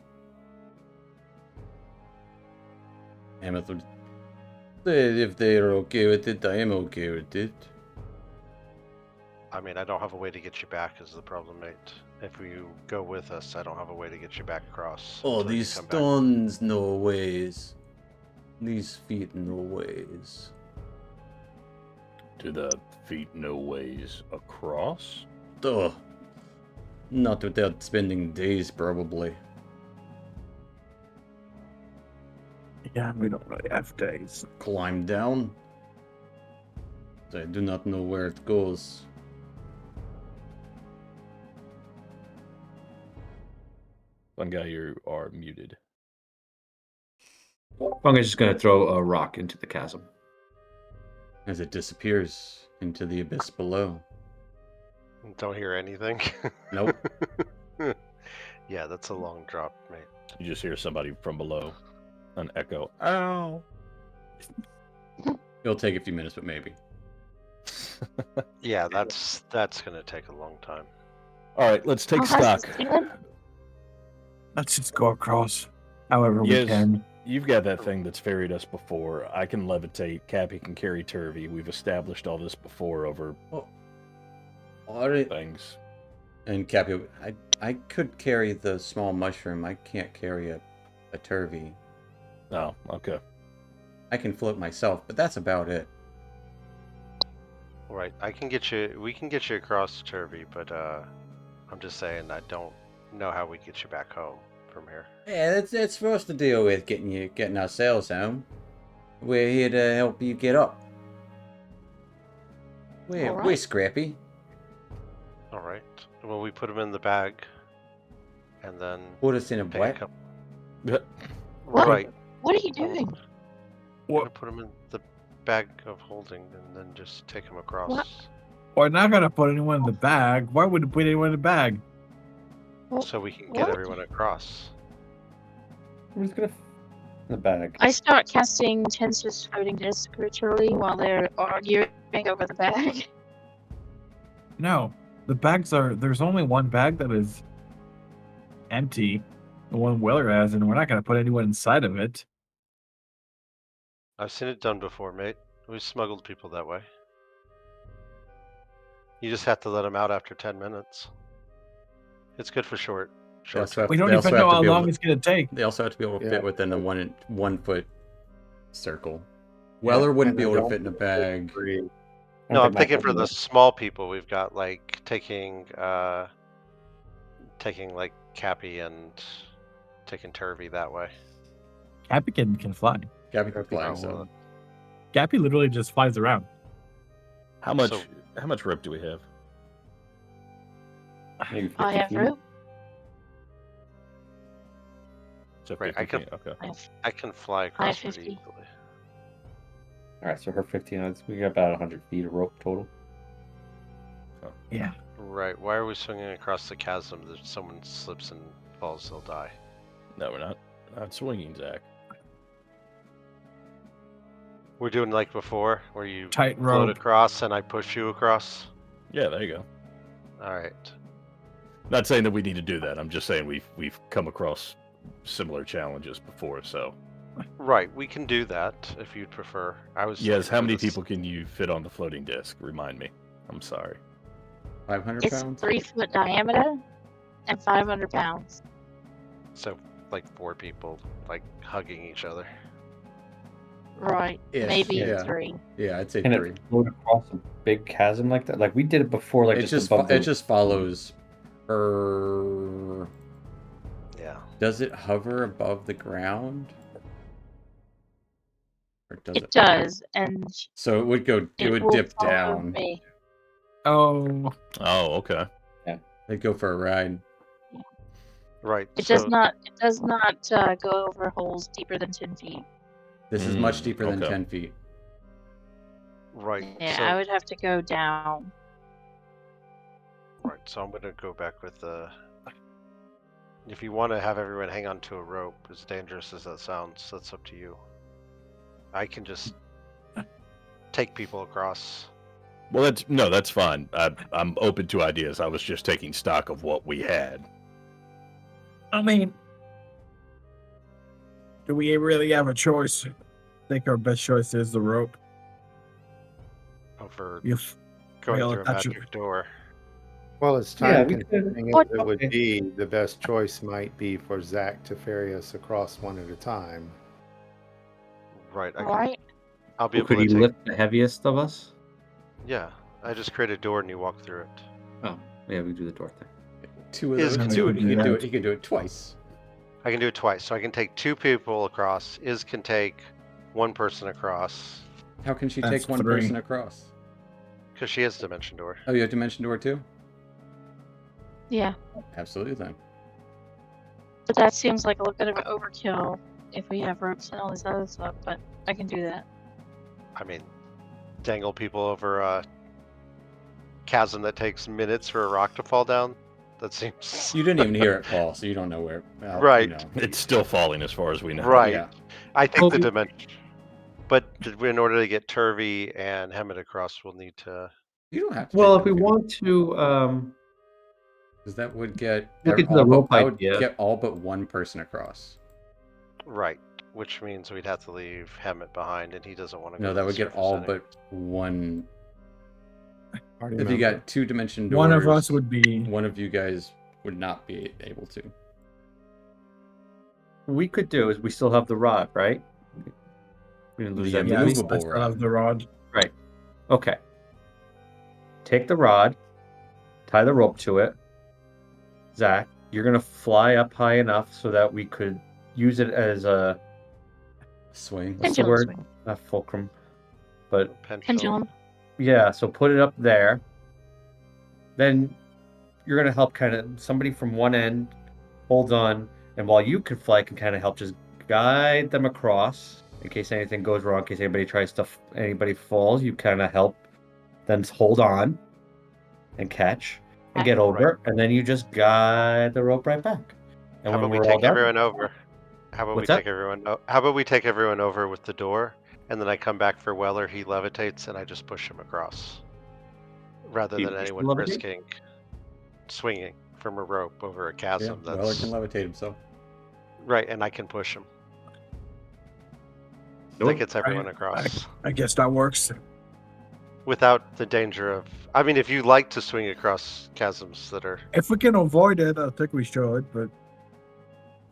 Emmett would say if they're okay with it, I am okay with it. I mean, I don't have a way to get you back is the problem, mate. If you go with us, I don't have a way to get you back across. Oh, until you these come back. stones, no ways. These feet, no ways. Do the feet no ways across? Ugh. Not without spending days, probably. Yeah, we don't really have days. Climb down. I do not know where it goes. One guy, you are muted. Funga's just gonna throw a rock into the chasm. As it disappears into the abyss below. Don't hear anything. Nope. Yeah, that's a long drop, mate. You just hear somebody from below. An echo. Ow! It'll take a few minutes, but maybe. Yeah, that's gonna take a long time. All right, let's take Oh, how's stock. this doing? Let's just go across however we Yes. can. You've got that thing that's ferried us before. I can levitate. Cappy can carry Turvy. We've established all this before over Alright. things. And Cappy, I could carry the small mushroom. I can't carry a turvy. Oh, okay. I can float myself, but that's about it. Right, we can get you across Turvy, but I'm just saying I don't know how we get you back home from here. Yeah, that's for us to deal with, getting ourselves home. We're here to help you get up. We're Alright. scrappy. All right. Well, we put them in the bag, and then Put us in a pick black. up. What? Right. What are you doing? We're gonna put them in the bag of holding, and then just take them across. What? We're not gonna put anyone in the bag. Why would we put anyone in the bag? So we can get What? everyone across. We're just gonna in the bag. I start casting Tensor's floating disc ritually while they're arguing over the bag. No, the bags are. There's only one bag that is empty. The one Weller has, and we're not gonna put anyone inside of it. I've seen it done before, mate. We've smuggled people that way. You just have to let them out after 10 minutes. It's good for short. They also have, We don't they also even have know to how be able long to- it's gonna take. They also have to be able to Yeah. fit within the 1 foot circle. Weller wouldn't be able to fit in a bag. No, I'm thinking for the small people, we've got like taking like Cappy and taking Turvy that way. Gappy can fly. Gabby can fly, Oh, so well. Gappy literally just flies around. How much? So- How much rope do we have? Maybe I have 50 feet. rope. So Right, 50 I can- feet, Okay. I can fly across pretty 50. easily. All right, so her 15. We got about 100 feet of rope total. Yeah. Right. Why are we swinging across the chasm? If someone slips and falls, they'll die. No, we're not. Not swinging, Zach. We're doing like before, where you Tight float rope. across and I push you across. Yeah, there you go. All right. Not saying that we need to do that. I'm just saying we've come across similar challenges before, so Right, we can do that if you'd prefer. I was Yes, looking how for many this- people can you fit on the floating disc? Remind me. I'm sorry. 500 It's pounds? 3-foot diameter and 500 pounds. So like 4 people like hugging each other. Right. Ish, Maybe yeah. 3. Yeah, I'd say Can 3. it float across a big chasm like that? Like we did it before, like It just just above the. it just follows. Yeah. Does it hover above the ground? Or does It does, and So it would go. It would will dip follow down. me. Oh, Oh, okay. They'd go for a ride. Right. It so does not. It does not go over holes deeper than 10 feet. This is much Mm, deeper than okay. 10 feet. right. Yeah, so, I would have to go down. Right. So I'm gonna go back with the. If you want to have everyone hang on to a rope, as dangerous as that sounds, that's up to you. I can just take people across. Well, that's fine. I'm open to ideas. I was just taking stock of what we had. I mean, do we really have a choice? I think our best choice is the rope. Over If going well, through a that's magic door. Well, as Yeah, time we could- consuming What- as it would okay. be, the best choice might be for Zach to ferry us across one at a time. Right. I can, Right. I'll be Well, able could to he take. lift the heaviest of us? Yeah. I just create a door and you walk through it. Oh, yeah, we do the door thing. 2 of Is those. can Two. do He can do that. it. He can do it twice. I can do it twice, so I can take 2 people across. Is can take 1 person across How can she That's take one 3. person across? because she has dimension door. Oh, you have dimension door too? Yeah, Absolutely. Then but that seems like a little bit of an overkill if we have ropes and all this other stuff. But I can do that. I mean, dangle people over a chasm that takes minutes for a rock to fall down. That seems you didn't even hear it fall, so you don't know where. Well, Right. You know. It's still falling as far as we know. right. Yeah. I think Well, the we- dimension, but in order to get Turvy and Hemet across, we'll need to. You don't have to. Well, take if we them want to, because that would get Look into all the but, rope that would idea. get all but one person across. Right, which means we'd have to leave Hemet behind, and he doesn't want to. No, go that to would the get surface all anyway. but one. Party If you member. got 2 dimension doors, One of us would be. one of you guys would not be able to. we could do is we still have the rod, right? We didn't lose The that Yes, movie? immovable I still rod. have the rod. Right. Okay. Take the rod, tie the rope to it. Zach, you're gonna fly up high enough so that we could use it as a Swing. what's the Pendulum word? swing. Not fulcrum, but Pendulum. yeah. So put it up there. Then you're gonna help kind of somebody from one end hold on, and while you can fly, can kind of help just guide them across in case anything goes wrong, in case anybody tries to anybody falls. You kind of help them hold on and catch and get over, and then you just guide the rope right back. And How when about we we're all take done, everyone over? How about What's we that? take everyone? How about we take everyone over with the door, and then I come back for Weller. He levitates, and I just push him across, rather You than push anyone him levitate? risking swinging from a rope over a Yeah, chasm. Weller That's can levitate himself. right, and I can push him. Sure. That gets everyone across I guess that works. without the danger of. I mean, if you like to swing across chasms that are If we can avoid it, I think we should. But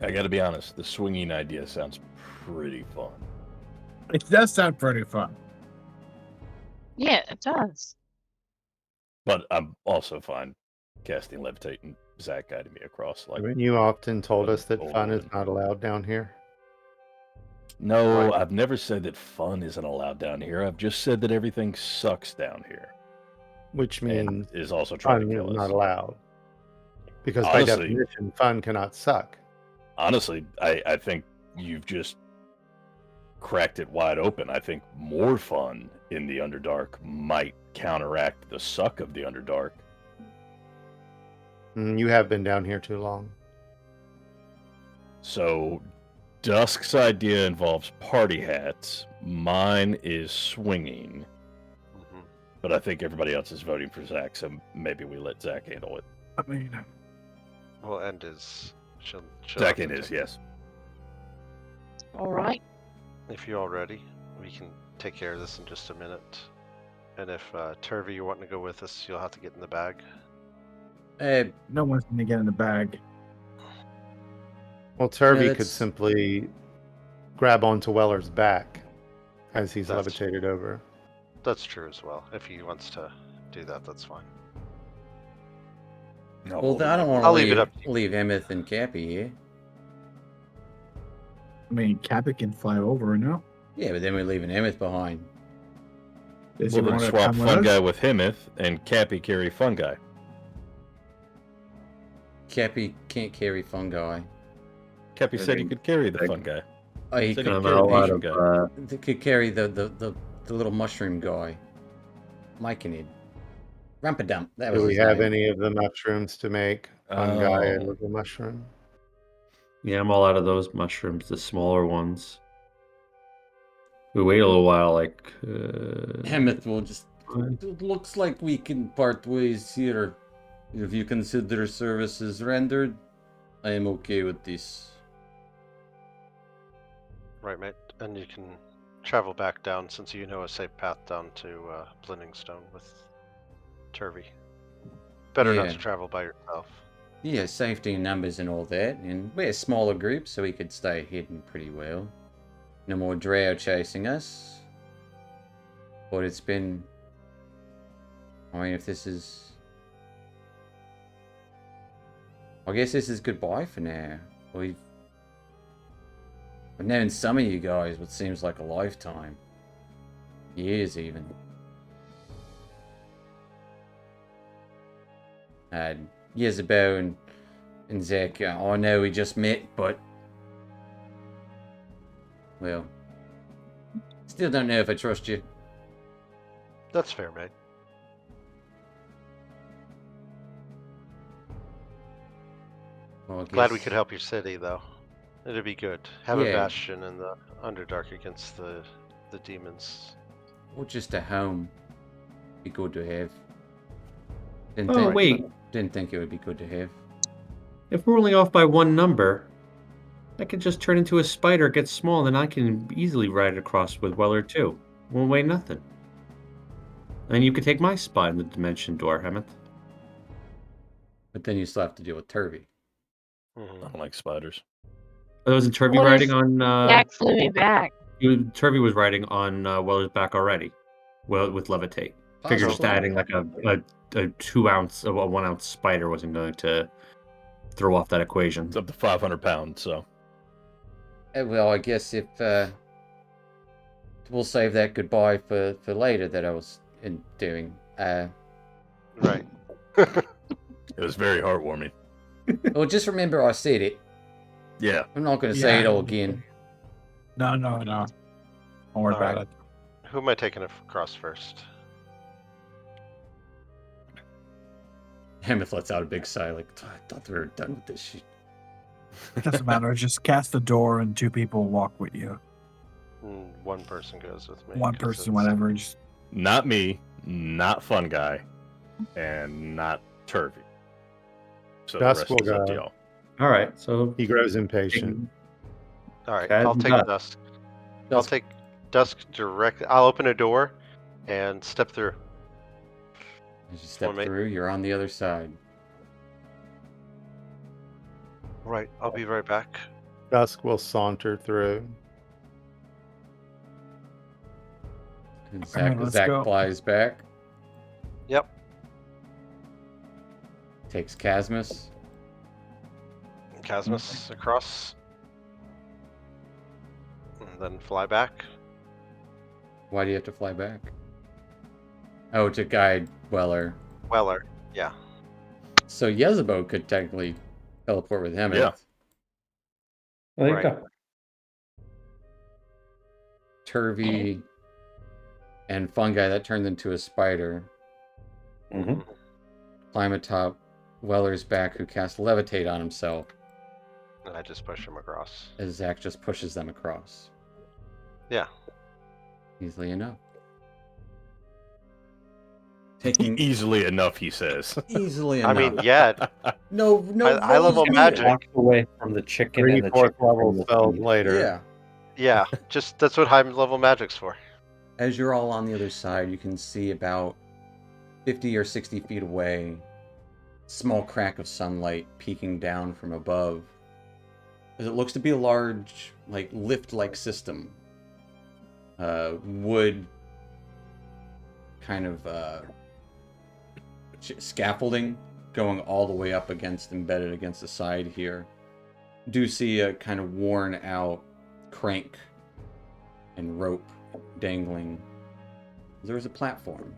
I got to be honest. The swinging idea sounds pretty fun. it does sound pretty fun. Yeah, it does. But I'm also fine casting levitate and Zach guiding me across. Like, Haven't you often told us that Old fun is woman. not allowed down here? no, Right. I've never said that fun isn't allowed down here. I've just said that everything sucks down here Which and means is also trying fun to is kill us. not allowed. Because by Honestly- definition, fun cannot suck. Honestly, I think you've just cracked it wide open. I think more fun in the Underdark might counteract the suck of the Underdark. You have been down here too long. So, Dusk's idea involves party hats. Mine is swinging. Mhm. But I think everybody else is voting for Zach, so maybe we let Zach handle it. I mean, Well, end is. She'll Zach have and to his, take- yes. All right. if you're all ready, we can take care of this in just a minute. And if Turvy, you're wanting to go with us, you'll have to get in the bag. No one's gonna get in the bag. Well, Turvy could that's- simply grab onto Weller's back as he's That's- levitated over. That's true as well. If he wants to do that, that's fine. No, Well, I don't want I'll to leave it up to you. leave Emmett and Cappy here. I mean, Cappy can fly over, no? Yeah, but then we're leaving Emmett behind. Does Well, he then want to swap come with Fun us? Guy with Himeth and Cappy carry Fun Guy. Cappy can't carry Fungi. Cappy I said he think- could carry the I- Fun Guy. Oh, he Said could, he I'm carry not the a lot Asian of. guy. they could carry the little mushroom guy. Myconid. Rumpadump. That was Do we his have name. any of the mushrooms to make fungi and Oh. little mushroom? Yeah, I'm all out of those mushrooms, the smaller ones. We wait a little while, like. Emmett will just. It looks like we can part ways here. If you consider services rendered, I am okay with this. Right, mate. And you can travel back down since you know a safe path down to Blending Stone with Turvy. Better not Yeah. to travel by yourself. Yeah, safety in numbers and all that, and we're a smaller group, so we could stay hidden pretty well. No more drow chasing us. But it's been... I mean, if this is... I guess this is goodbye for now. I've known some of you guys what seems like a lifetime. Years, even. Yezebel and Zach, I know we just met, but... Well... Still don't know if I trust you. That's fair, mate. Well, I Glad we guess- could help your city, though. It'd be good. Have a Yeah. bastion in the Underdark against the demons. Or just a home. Be good to have. Didn't Oh, think, wait. Didn't think it would be good to have. If we're only off by one number, I could just turn into a spider, get small, then I can easily ride across with Weller too. Won't weigh nothing. And you could take my spot in the dimension door, Hemeth. But then you still have to deal with Turvy. I don't like spiders. Oh, wasn't Turvy What riding if on? Jack flew me back. Turvy was riding on Weller's back already. Well, with levitate. Figure just Possibly. adding like a 2 ounce, a 1 ounce spider wasn't going to throw off that equation. It's up to 500 pounds, so. Well, I guess if we'll save that goodbye for later that I was doing. Right. It was very heartwarming. Well, just remember I said it. Yeah. I'm not going to say it Yeah. all again. No. Don't worry All about right. it. Who am I taking across first? Hemeth lets out a big sigh, like, I thought we were done with this shit. It doesn't matter. Just cast the door and 2 people walk with you. One person goes with me. One 'cause person, it's- whatever. Just Not me, not Fun Guy, and not Turvy. So Dusk the rest will is up to go. y'all. All right, so He grows impatient. All right, Chad I'll and take Dusk. Dusk. I'll take Dusk directly. I'll open a door and step through. As you step Formate. through, you're on the other side. Right, I'll be right back. Dusk will saunter through. And Alright, let's Zach go. flies back, Yep. takes Casmus. Casmus across. And then fly back. Why do you have to fly back? Oh, to guide Weller. Weller. Yeah. So Yezebo could technically teleport with him. Yeah. Well, there you Right. go. Turvy and Fungi that turned into a spider. Mm-hmm. Climb atop Weller's back, who casts Levitate on himself, And I just push him across. as Zach just pushes them across. Yeah. Easily enough. Taking Easily enough, he says. easily I enough. mean, yeah. no high level rolls magic. needed. Walk away from the chicken and the 3 4th chicken level from the spells feed. later. Yeah. Yeah, just that's what high level magic's for. As you're all on the other side, you can see about 50 or 60 feet away, small crack of sunlight peeking down from above. As it looks to be a large, like, lift-like system. Wood kind of scaffolding going all the way up against, embedded against the side here. Do see a kind of worn out crank and rope dangling. There's a platform.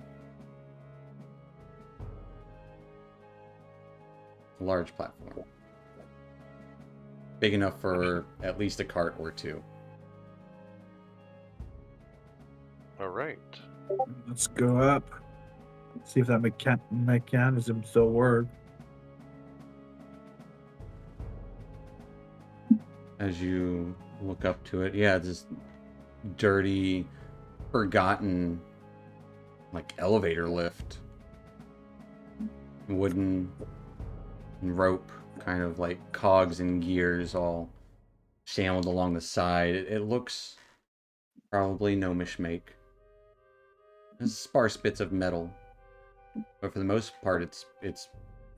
A large platform. Big enough for at least a cart or two. All right. Let's go up. See if that mechanism still works. As you look up to it, yeah, this dirty, forgotten, like, elevator lift. Wooden and rope, kind of like cogs and gears all shambled along the side. It looks probably gnomish make. There's sparse bits of metal, but for the most part, it's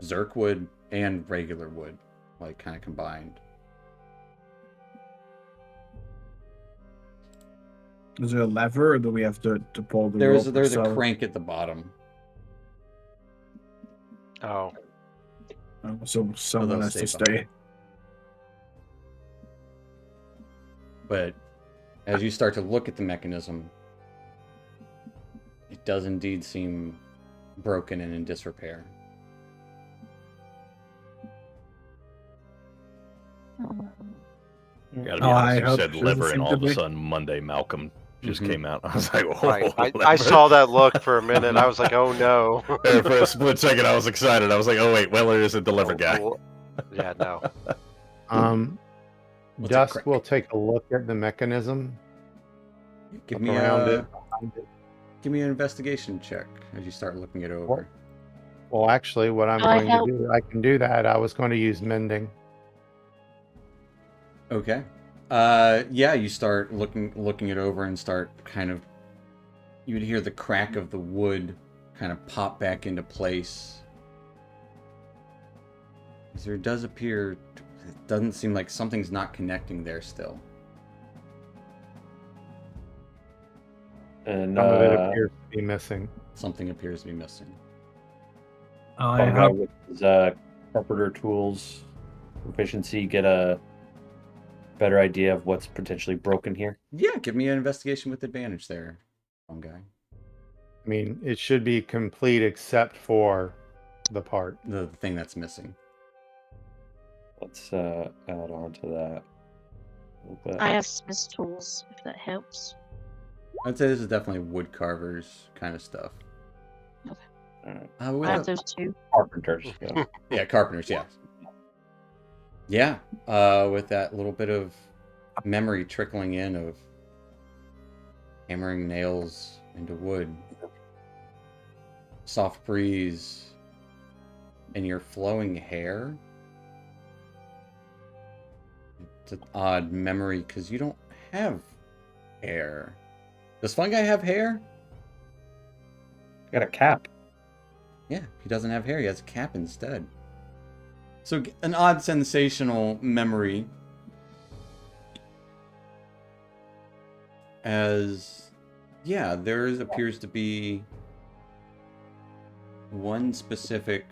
Zerk wood and regular wood, like, kind of combined. Is there a lever, or do we have to pull the There's rope? a ourselves? crank at the bottom. Oh, So someone they'll has to stay behind. stay. But as you start to look at the mechanism, it does indeed seem broken and in disrepair. Gotta be Oh, I honest, you hope said it lever, doesn't and seem all of to a be. sudden Monday Malcolm just Mhm. came out. I was like, oh, right. I lever. saw that look for a minute. I was like, oh no. There for a split second, I was excited. I was like, oh wait, Weller isn't the lever guy. Yeah, no. What's a Dusk crank? will take a look at the mechanism. Give Look me around a it. Behind it. give me an investigation check as you start looking it over. Well, actually, what I'm Can I going help? to do, I can do that. I was going to use mending. Okay. Yeah, you start looking it over and start kind of, you would hear the crack of the wood kind of pop back into place. There does appear, it doesn't seem like something's not connecting there still. And Some of it appears to be missing. Something appears to be missing. I Fungi hope with his carpenter tools proficiency get a better idea of what's potentially broken here. Yeah, give me an investigation with advantage there, one guy. I mean, it should be complete except for the part. The thing that's missing. Let's add on to that a little bit. I have Smith's tools, if that helps. I'd say this is definitely wood carvers kind of stuff. Alright. With I have a- those two. Carpenters. Yeah. Yeah, carpenters, yeah. Yeah, with that little bit of memory trickling in of hammering nails into wood. Soft breeze. And your flowing hair. It's an odd memory because you don't have hair. Does Fungi have hair? Got a cap. Yeah, he doesn't have hair. He has a cap instead. So an odd sensational memory as, yeah, there appears to be one specific,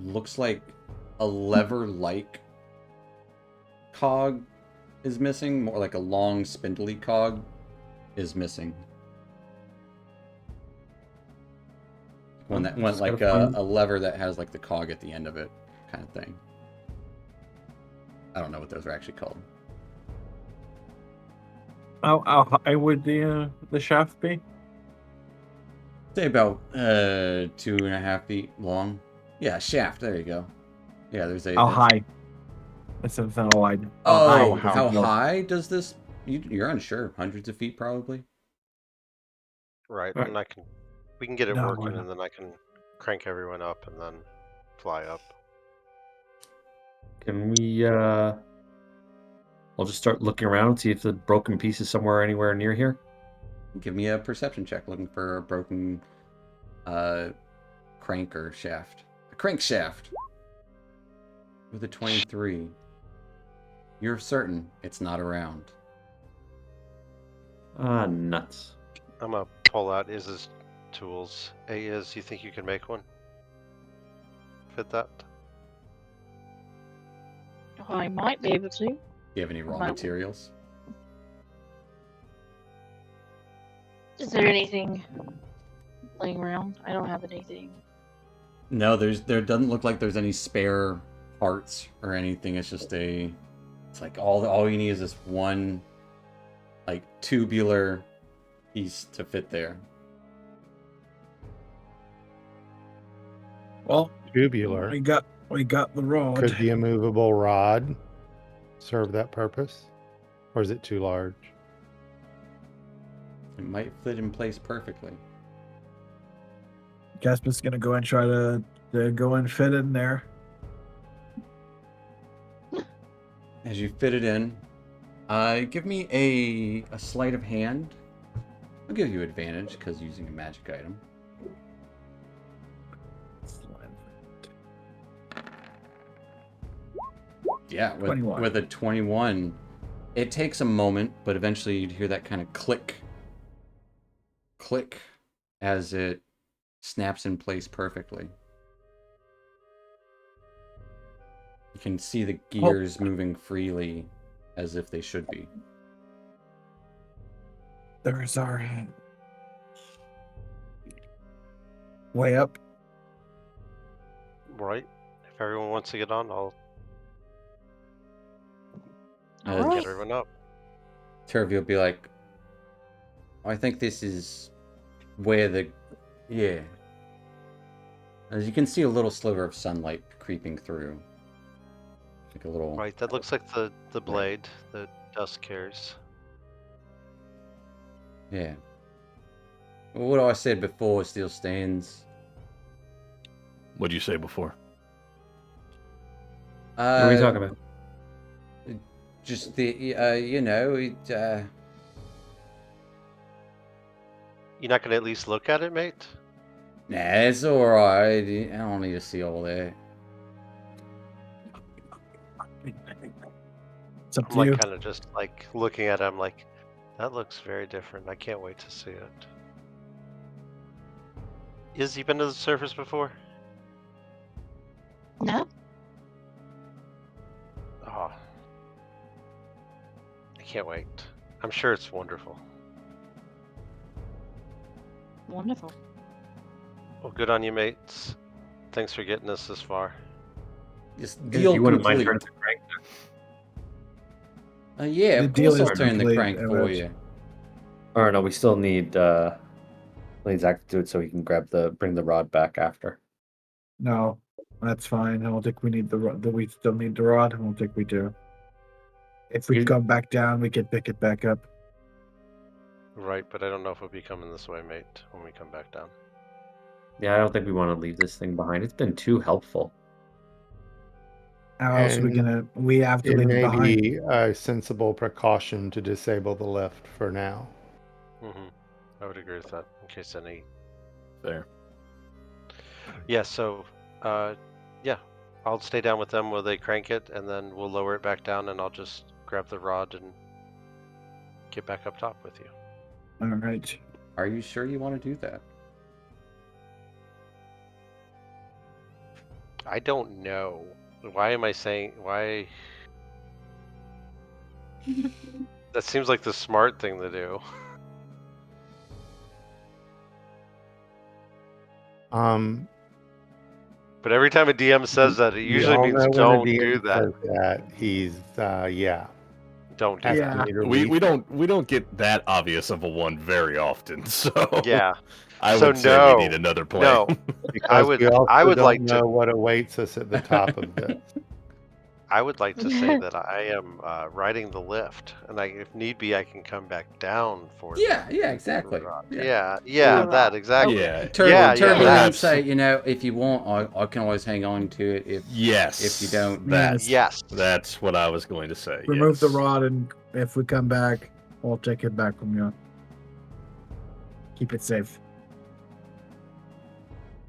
looks like a lever-like cog is missing, more like a long spindly cog is missing. One that went Just like gotta find- a lever that has like the cog at the end of it, kind of thing. I don't know what those are actually called. How high would the shaft be? Say about 2.5 feet long. Yeah, shaft. There you go. Yeah, there's a. How high? That's not all I. Oh, high. how No. high does this? You're unsure. Hundreds of feet, probably. Right, Right. and we can get it No, working, why not? and then I can crank everyone up and then fly up. Can we I'll just start looking around, see if the broken piece is somewhere anywhere near here. Give me a perception check looking for a broken crank or shaft. A crankshaft with a 23. You're certain it's not around. Ah, nuts. I'm gonna pull out Iz's tools. Hey, Iz, you think you can make one? Fit that? I might be able to. Do you have any raw Might- materials? Is there anything laying around? I don't have anything. No, there doesn't look like there's any spare parts or anything. It's just it's like all you need is this one like tubular piece to fit there. Well, Tubular. we got the rod. Could be a movable rod serve that purpose? Or is it too large? It might fit in place perfectly. Casper's gonna go and try to go and fit in there. As you fit it in, give me a sleight of hand. I'll give you advantage because using a magic item. Yeah, 21. with a 21, it takes a moment, but eventually you'd hear that kind of click as it snaps in place perfectly. You can see the gears moving freely as if they should be. There's our way up. Right. If everyone wants to get on, I'll Alright. get everyone up. Turvey will be like, I think this is where yeah. As you can see a little sliver of sunlight creeping through. Like a little... Right, that looks like the blade that Dusk carries. Yeah. Well, what I said before still stands. What'd you say before? What are we talking about? Just the, you know, You're not gonna at least look at it, mate? nah, it's alright. I don't need to see all that. It's up I'm to you. like kind of just like looking at it. I'm like, that looks very different. I can't wait to see it. Is he been to the surface before? No? Oh, I can't wait. I'm sure it's wonderful. Wonderful. Well, good on you, mates. Thanks for getting us this far. Just If deal you wouldn't mind complete. turning the crank. Yeah, The of deal course I'll is turn the complete, crank for Evans. you. Or no, we still need Zach to do it so he can bring the rod back after. No, that's fine. I don't think we need the rod. We still need the rod. I don't think we do. If we You- come back down, we can pick it back up. Right, but I don't know if we'll be coming this way, mate, when we come back down. Yeah, I don't think we want to leave this thing behind. It's been too helpful. How else are we And gonna? We have to It leave it may behind. be a sensible precaution to disable the lift for now. I would agree with that. In case any. There. Yeah. So, yeah, I'll stay down with them while they crank it, and then we'll lower it back down, and I'll just grab the rod and get back up top with you. All right. Are you sure you want to do that? I don't know. Why am I saying why? That seems like the smart thing to do. But every time a DM says that, it We usually all means know when a don't DM do that. says that. He's yeah. Don't do Yeah. that. Either We don't get that obvious of a one very often, so Yeah. I So would say no, we need another plan. No. Because would- we also I would don't like to- know what awaits us at the top of this. I would like to say that I am riding the lift, and if need be, I can come back down for the Yeah, exactly. yeah, Or that exactly. Yeah. Turvy then perhaps. say, if you want, I can always hang on to it Yes. if you don't. That. Yes. That's what I was going to say. Remove the yes. rod, and if we come back, I'll take it back from you. Keep it safe.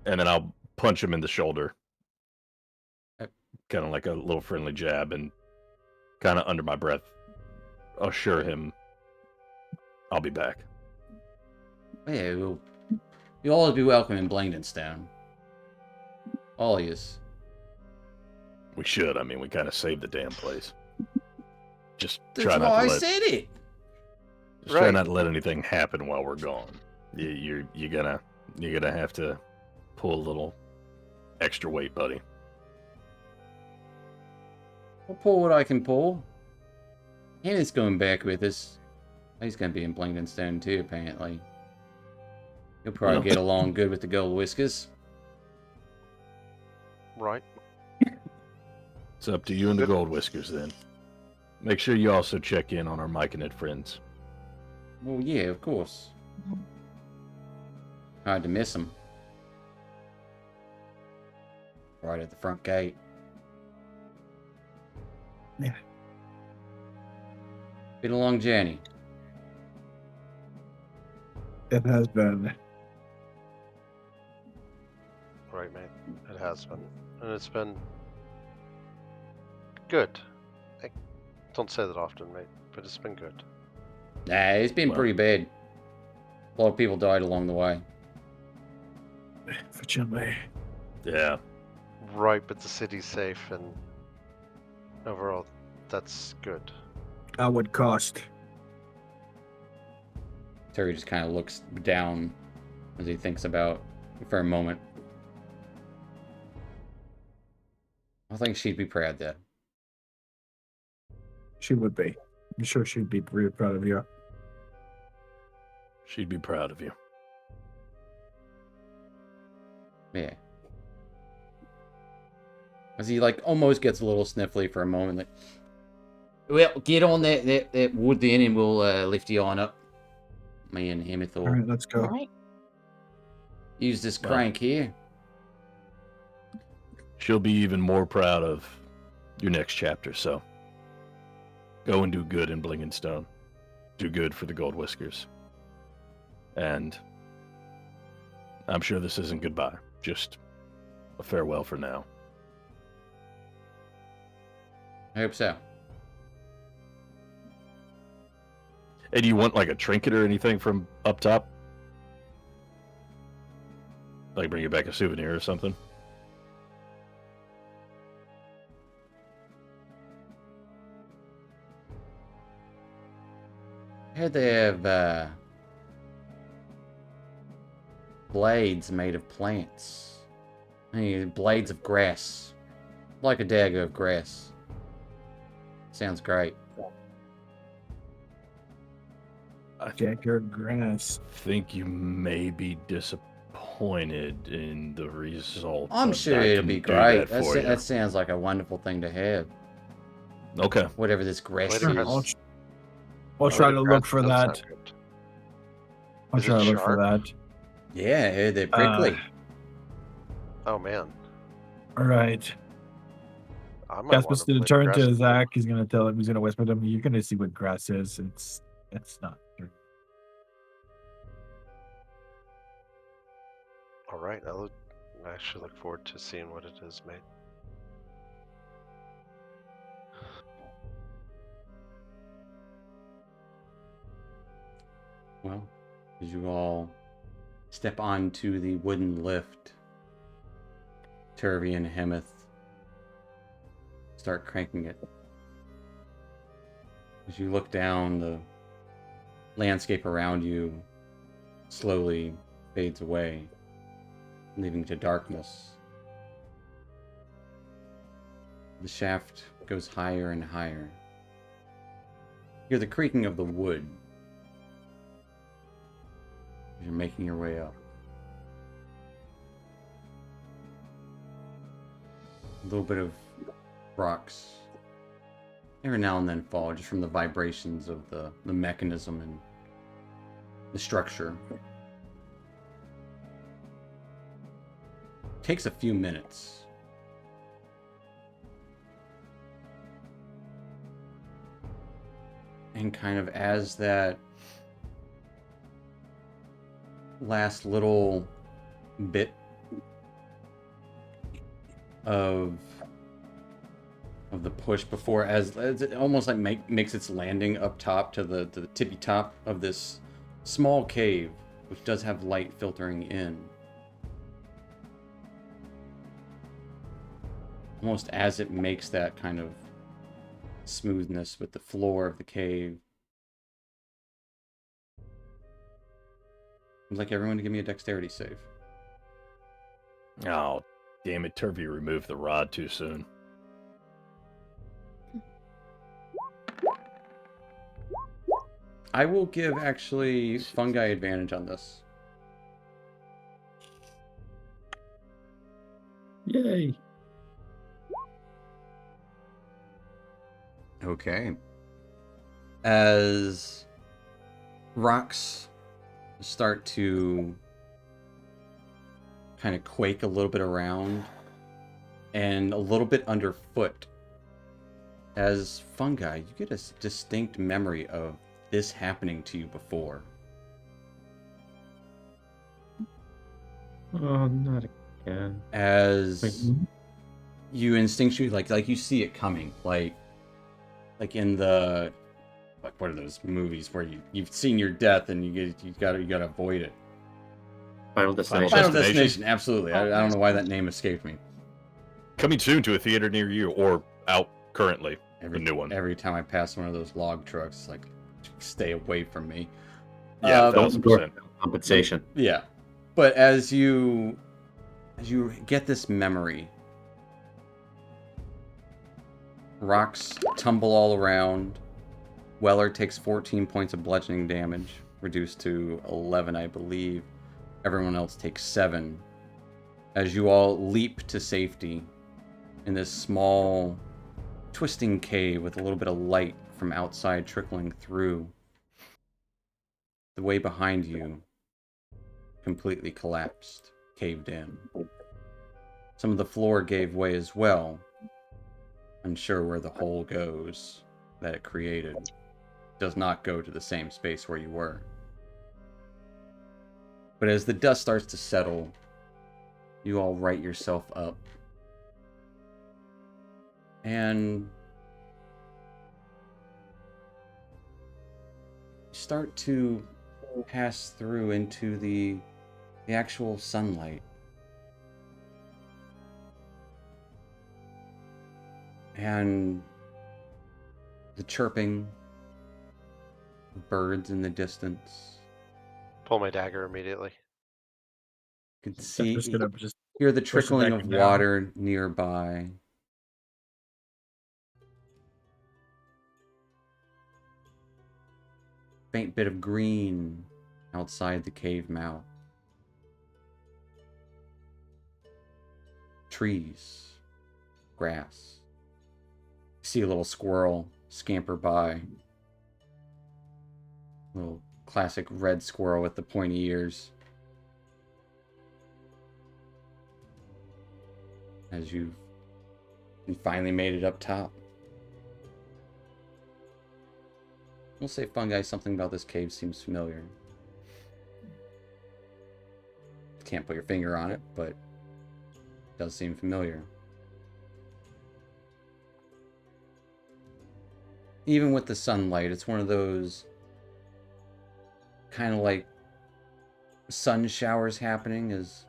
And then I'll punch him in the shoulder. Uh, Kind of like a little friendly jab, and kind of under my breath assure him I'll be back. Yeah, you'll always be welcome in Blingdenstone. All of yous. We should. I mean, we kind of saved the damn place. Just That's try why not I to let. said it. Just try Right. not to let anything happen while we're gone. You're gonna have to pull a little extra weight, buddy. I'll pull what I can pull. Hannah's going back with us. He's going to be in Blingdenstone too, apparently. He'll probably Well. get along good with the Gold Whiskers. Right. It's up to you and the Gold Whiskers then. Make sure you also check in on our Myconid friends. Well, yeah, of course. Hard to miss him. Right at the front gate. Yeah. Been a long journey. It has been. Right, mate. It has been. And it's been good. I don't say that often, mate, but it's been good. Nah, it's been Well. pretty bad. A lot of people died along the way. Fortunately. Yeah. Right, but the city's safe, and overall, that's good. At what cost? Terry just kind of looks down as he thinks about for a moment. I think she'd be proud there. She would be. I'm sure she'd be really proud of you. She'd be proud of you. Yeah. As he like almost gets a little sniffly for a moment. Like, well, get on that wood then, and we'll lift you on up. Me and him All right, let's go. All right. use this Well. crank here. She'll be even more proud of your next chapter, so go and do good in Blingdenstone. Do good for the Gold Whiskers. And I'm sure this isn't goodbye, just a farewell for now. I hope so. Hey, do you want like a trinket or anything from up top? Like bring you back a souvenir or something? I heard they have blades made of plants. I mean, blades of grass. Like a dagger of grass. Sounds great. Dagger grass. Think you may be disappointed in the result. I'm but sure I it'll can be do great. That, for you. That sounds like a wonderful thing to have. Okay. Whatever this grass Later, is. Chris. I'll try to Grass look for does that. sound good. I'll Is it try to look for sharp? that. Yeah, I heard they're prickly. Oh man, All right. I might Casper's want gonna play turn grass to game. Zach. He's gonna tell him. He's gonna whisper to him. You're gonna see what grass is. It's not. All right, I actually look forward to seeing what it is, mate. Well, as you all step onto the wooden lift, Turvy and Hemeth start cranking it. As you look down, the landscape around you slowly fades away, leaving to darkness. The shaft goes higher and higher. You hear the creaking of the wood as you're making your way up. A little bit of rocks every now and then fall just from the vibrations of the mechanism and the structure. Takes a few minutes. And kind of as that last little bit of the push before, as it almost like makes its landing up top to the tippy top of this small cave, which does have light filtering in. Almost as it makes that kind of smoothness with the floor of the cave. I'd like everyone to give me a dexterity save. Oh, damn it, Turvey removed the rod too soon. I will give actually fungi advantage on this. Yay. Okay. As rocks start to kind of quake a little bit around and a little bit underfoot, as fungi, you get a distinct memory of this happening to you before. Oh, not again. As you instinctually like you see it coming, like in the, like, what are those movies where you've seen your death and you gotta avoid it. Final Destination. Final Destination, absolutely. I don't know why that name escaped me. Coming soon to a theater near you, or out currently. The new one. Every time I pass one of those log trucks, it's like, stay away from me. Yeah, 1000%. Compensation. Yeah, but as you get this memory, rocks tumble all around. Weller takes 14 points of bludgeoning damage, reduced to 11, I believe. Everyone else takes 7. As you all leap to safety in this small, twisting cave with a little bit of light from outside trickling through. The way behind you completely collapsed, caved in. Some of the floor gave way as well, unsure where the hole goes that it created. Does not go to the same space where you were. But as the dust starts to settle, you all right yourself up. And start to pass through into the actual sunlight. And the chirping of birds in the distance. Pull my dagger immediately. You can see, Just gonna just hear the push the trickling dagger of down. water nearby. Faint bit of green outside the cave mouth. Trees, grass. See a little squirrel scamper by. Little classic red squirrel with the pointy ears. As you finally made it up top. We'll say fungi, something about this cave seems familiar. Can't put your finger on it, but it does seem familiar. Even with the sunlight, it's one of those kind of like sun showers happening, is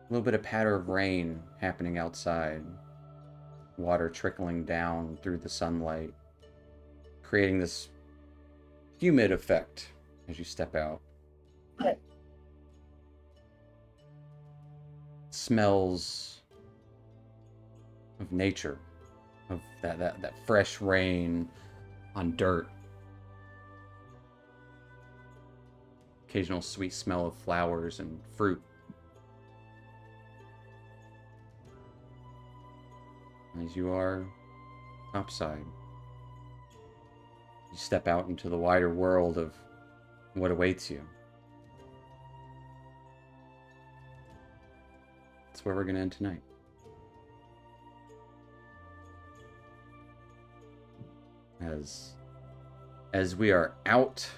a little bit of patter of rain happening outside. Water trickling down through the sunlight, creating this humid effect as you step out. Smells of nature, of that fresh rain on dirt. Occasional sweet smell of flowers and fruit. As you are topside. you step out into the wider world of what awaits you. That's where we're going to end tonight. As we are out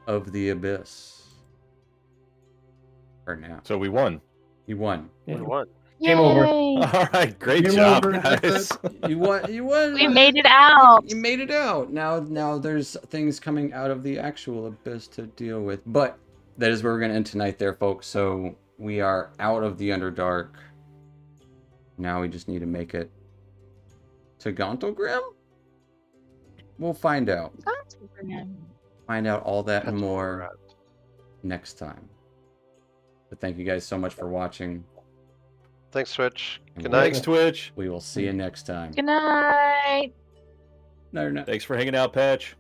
of the abyss. For now. So we won. You won. We won. Game over. Yay! All right, great Game job, over, guys. that's You won. You won. We made it out. You made it out. Now there's things coming out of the actual abyss to deal with. But that is where we're going to end tonight there, folks. So we are out of the Underdark. Now we just need to make it to Gauntlgrim? We'll find out. Find out all that and That's where we're more at. next time. But thank you guys so much for watching. Thanks, Twitch. And Good we'll- night. Thanks, Twitch. We will see you next time. Good night. No, no. Thanks for hanging out, Patch.